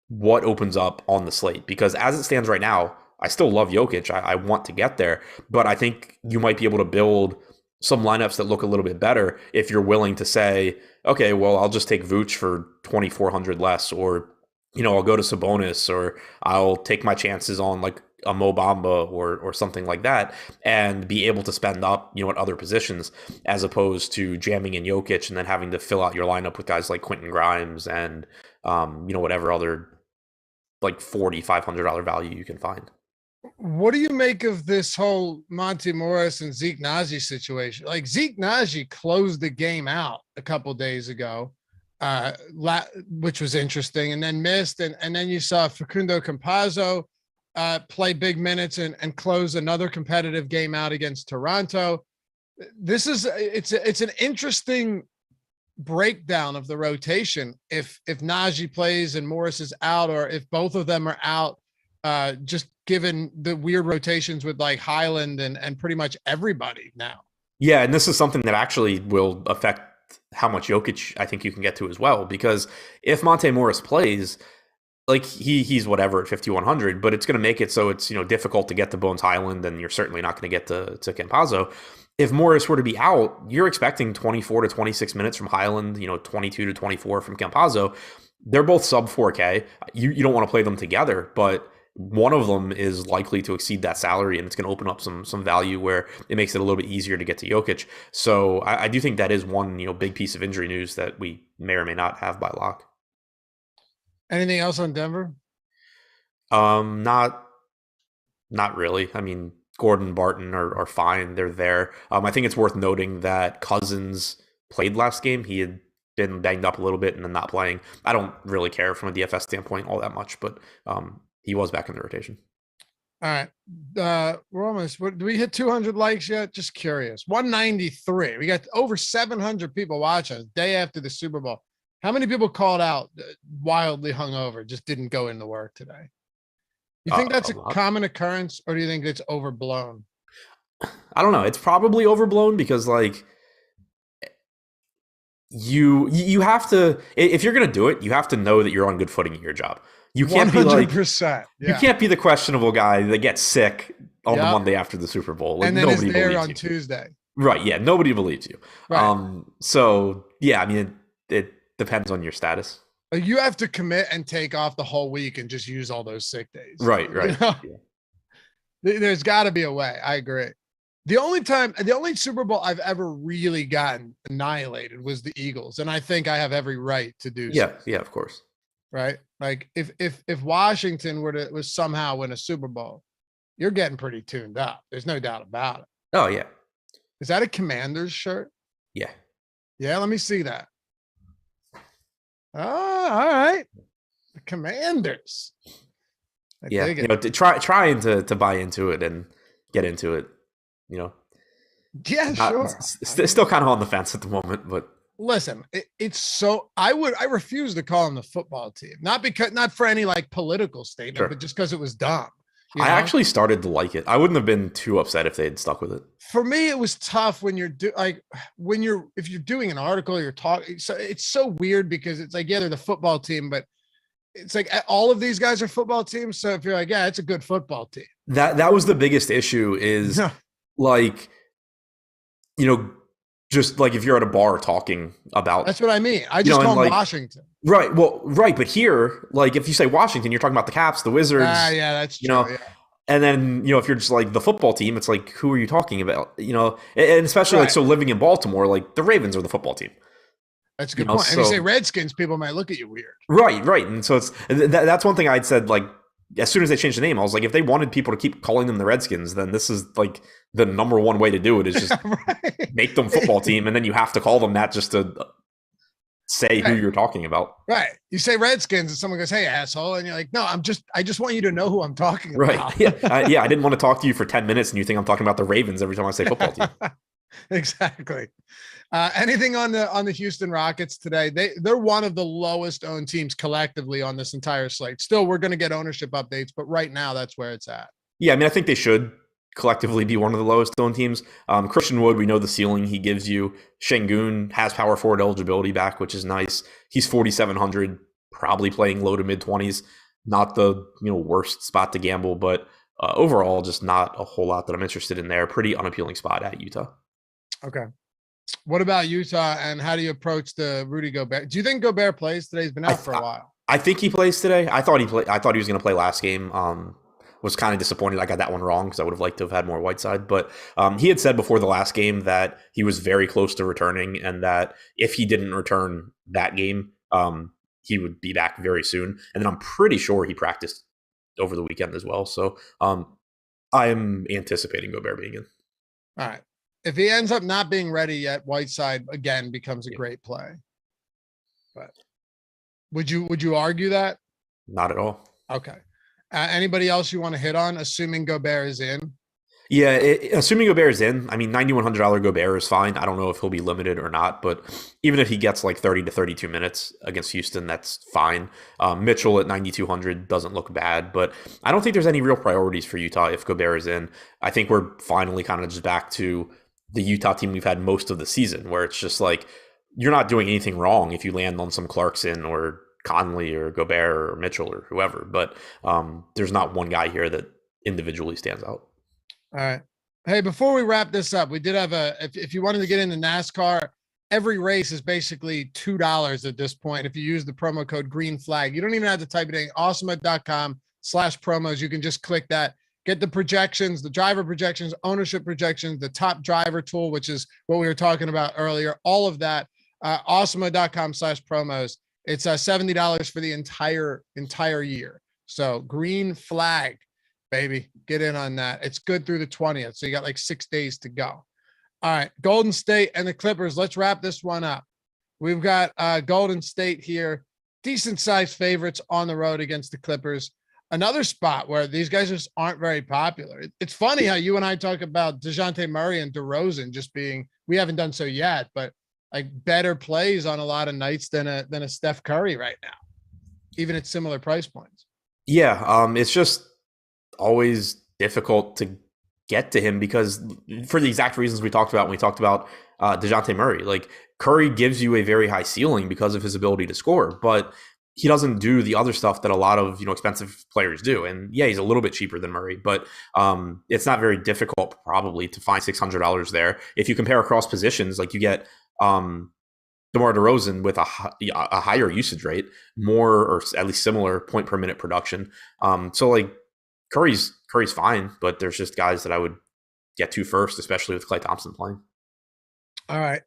what opens up on the slate. Because as it stands right now, I still love Jokic. I want to get there. But I think you might be able to build some lineups that look a little bit better if you're willing to say, okay, well, I'll just take Vooch for 2,400 less, or I'll go to Sabonis, or I'll take my chances on like a Mo Bamba or something like that, and be able to spend up, at other positions, as opposed to jamming in Jokic and then having to fill out your lineup with guys like Quentin Grimes and whatever other like $4,500 value you can find. What do you make of this whole Monty Morris and Zeke Naji situation? Like, Zeke Naji closed the game out a couple days ago, which was interesting, and then missed. And then you saw Facundo Campazzo play big minutes and close another competitive game out against Toronto. It's an interesting breakdown of the rotation. If Naji plays and Morris is out, or if both of them are out, just given the weird rotations with like Highland and pretty much everybody now. Yeah, and this is something that actually will affect how much Jokic I think you can get to as well, because if Monte Morris plays, like he's whatever at 5,100, but it's going to make it so it's difficult to get to Bones Highland, and you're certainly not going to get to Campazzo. If Morris were to be out, you're expecting 24 to 26 minutes from Highland, 22 to 24 from Campazzo. They're both sub 4K. You don't want to play them together, but one of them is likely to exceed that salary, and it's going to open up some value where it makes it a little bit easier to get to Jokic. So I do think that is one big piece of injury news that we may or may not have by lock. Anything else on Denver? Not really. I mean, Gordon, Barton are fine. They're there. I think it's worth noting that Cousins played last game. He had been banged up a little bit and then not playing. I don't really care from a DFS standpoint all that much, but he was back in the rotation. All right. We're almost, do we hit 200 likes yet? Just curious. 193. We got over 700 people watching us day after the Super Bowl. How many people called out wildly hungover, just didn't go into work today? You think that's a common occurrence, or do you think it's overblown? I don't know. It's probably overblown because like you have to, if you're going to do it, you have to know that you're on good footing at your job. You can't 100%, be like, you can't be the questionable guy that gets sick on the Monday after the Super Bowl. Like, and then nobody is there believes on you. Tuesday. Right. Yeah. Nobody believes you. Right. So yeah, I mean, it depends on your status. You have to commit and take off the whole week and just use all those sick days. Right. Yeah. There's got to be a way. I agree. The only Super Bowl I've ever really gotten annihilated was the Eagles, and I think I have every right to do so. Yeah, of course. Right? Like if Washington was somehow win a Super Bowl, you're getting pretty tuned up. There's no doubt about it. Oh yeah. Is that a Commanders shirt? Yeah. Yeah, let me see that. Oh, all right. The Commanders. Trying to buy into it and get into it, Yeah, sure. Still kind of on the fence at the moment, but listen, it's so I refuse to call them the football team. Not for any like political statement, sure. But just because it was dumb. I actually started to like it. I wouldn't have been too upset if they had stuck with it. For me, it was tough when if you're doing an article, you're talking. So it's so weird because it's like, yeah, they're the football team, but it's like all of these guys are football teams. So if you're like, yeah, it's a good football team. That was the biggest issue is like, just like if you're at a bar talking about. That's what I mean. I just call them Washington. Right. Well, right. But here, like if you say Washington, you're talking about the Caps, the Wizards. Yeah, that's true. Yeah. And then, if you're just like the football team, it's like, who are you talking about? And especially like, so living in Baltimore, like the Ravens are the football team. That's a good point. And you say Redskins, people might look at you weird. Right. And so that's one thing I'd said, like, as soon as they changed the name, I was like, if they wanted people to keep calling them the Redskins, then this is like the number one way to do it is just make them football team. And then you have to call them that just to say who you're talking about. Right. You say Redskins and someone goes, hey, asshole. And you're like, no, I just want you to know who I'm talking about. Right. Yeah. I didn't want to talk to you for 10 minutes and you think I'm talking about the Ravens every time I say football team. Exactly. Anything on the Houston Rockets today? They're one of the lowest owned teams collectively on this entire slate. Still, we're going to get ownership updates, but right now that's where it's at. Yeah, I mean, I think they should collectively be one of the lowest owned teams. Christian Wood, we know the ceiling he gives you. Şengün has power forward eligibility back, which is nice. He's 4,700, probably playing low to mid 20s. Not the worst spot to gamble, but overall, just not a whole lot that I'm interested in there. Pretty unappealing spot at Utah. Okay. What about Utah, and how do you approach the Rudy Gobert? Do you think Gobert plays today? He's been out for a while. I think he plays today. I thought he was going to play last game. Was kind of disappointed I got that one wrong because I would have liked to have had more Whiteside. But he had said before the last game that he was very close to returning, and that if he didn't return that game, he would be back very soon. And then I'm pretty sure he practiced over the weekend as well. So I'm anticipating Gobert being in. All right. If he ends up not being ready yet, Whiteside again becomes a great play. But would you argue that? Not at all. Okay. Anybody else you want to hit on, assuming Gobert is in? Yeah, assuming Gobert is in, I mean, $9,100 Gobert is fine. I don't know if he'll be limited or not, but even if he gets like 30 to 32 minutes against Houston, that's fine. Mitchell at 9,200 doesn't look bad, but I don't think there's any real priorities for Utah if Gobert is in. I think we're finally kind of just back to the Utah team we've had most of the season, where it's just like, you're not doing anything wrong if you land on some Clarkson or Conley or Gobert or Mitchell or whoever, but there's not one guy here that individually stands out. All right. Hey, before we wrap this up, we did have if you wanted to get into NASCAR, every race is basically $2 at this point. If you use the promo code green flag, you don't even have to type it in. Awesemo.com/promos. You can just click that, get the projections, the driver projections, ownership projections, the top driver tool, which is what we were talking about earlier. All of that, awesemo.com/promos. It's $70 for the entire year. So green flag, baby, get in on that. It's good through the 20th. So you got like 6 days to go. All right. Golden State and the Clippers. Let's wrap this one up. We've got Golden State here. Decent sized favorites on the road against the Clippers. Another spot where these guys just aren't very popular. It's funny how you and I talk about DeJounte Murray and DeRozan just being, we haven't done so yet, but like better plays on a lot of nights than a Steph Curry right now, even at similar price points. Yeah, it's just always difficult to get to him because for the exact reasons we talked about when we talked about DeJounte Murray. Like, Curry gives you a very high ceiling because of his ability to score, but he doesn't do the other stuff that a lot of expensive players do. And yeah, he's a little bit cheaper than Murray, but it's not very difficult probably to find $600 there. If you compare across positions, like you get DeMar DeRozan with a higher usage rate, more or at least similar point per minute production. So like Curry's fine, but there's just guys that I would get to first, especially with Klay Thompson playing. All right.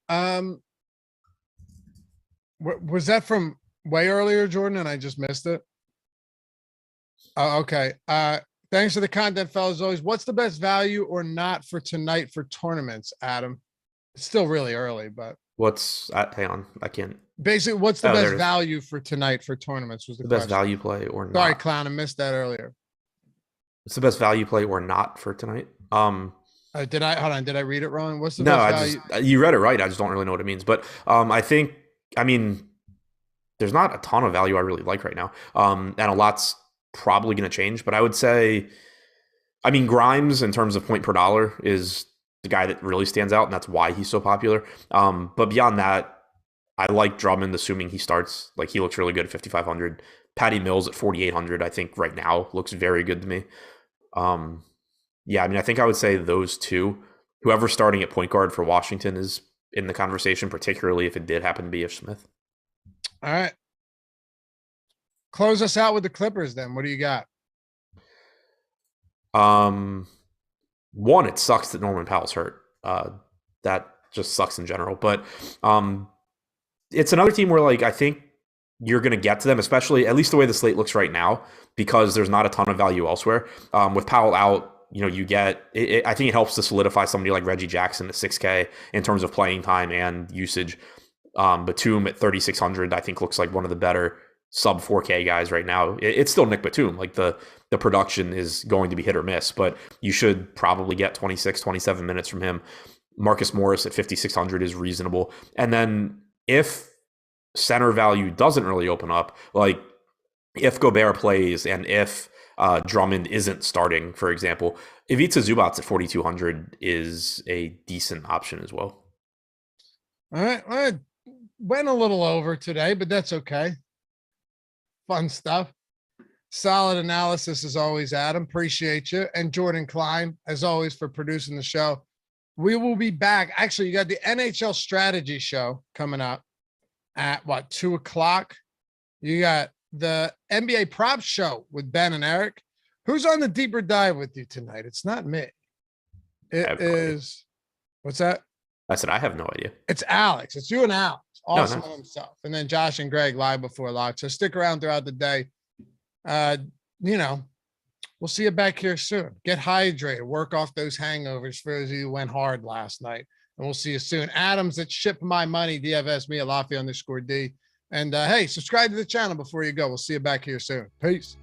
Was that from way earlier, Jordan, and I just missed it? Okay. Thanks for the content, fellas. Always. What's the best value or not for tonight for tournaments, Adam? It's still really early, but hang on, I can't. Basically, what's the best value for tonight for tournaments was the best value play or not? Sorry, clown, I missed that earlier. What's the best value play or not for tonight? Did I read it wrong? What's the best value? You read it right. I just don't really know what it means. But I mean, there's not a ton of value I really like right now. And a lot's probably going to change. But I would say, I mean, Grimes in terms of point per dollar is the guy that really stands out, and that's why he's so popular. But beyond that, I like Drummond, assuming he starts. Like, he looks really good at 5,500. Patty Mills at 4,800, I think right now looks very good to me. Yeah, I mean, I think I would say those two. Whoever's starting at point guard for Washington is in the conversation, particularly if it did happen to be Ish Smith. All right. Close us out with the Clippers then. What do you got? One, it sucks that Norman Powell's hurt. That just sucks in general. But it's another team where, like, I think you're going to get to them, especially at least the way the slate looks right now, because there's not a ton of value elsewhere. With Powell out, you get it. I think it helps to solidify somebody like Reggie Jackson at 6K in terms of playing time and usage. Batum at 3,600, I think looks like one of the better sub 4K guys right now. It's still Nick Batum. Like, the production is going to be hit or miss, but you should probably get 26, 27 minutes from him. Marcus Morris at 5,600 is reasonable. And then if center value doesn't really open up, like if Gobert plays and if Drummond isn't starting, for example, Ivica Zubac at 4,200 is a decent option as well. All right. I went a little over today, but that's okay. Fun stuff. Solid analysis as always, Adam. Appreciate you. And Jordan Klein, as always, for producing the show. We will be back. Actually, you got the NHL strategy show coming up at 2:00. You got the NBA prop show with Ben and Eric. Who's on the deeper dive with you tonight? It's not me. It is. What's that? I said I have no idea. It's Alex. It's you and Alex. Awesome no. himself. And then Josh and Greg live before lock. So stick around throughout the day. We'll see you back here soon. Get hydrated. Work off those hangovers for those of you who went hard last night. And we'll see you soon. Adams at Ship My Money, DFS me at Lafayette_D. And hey, subscribe to the channel before you go. We'll see you back here soon. Peace.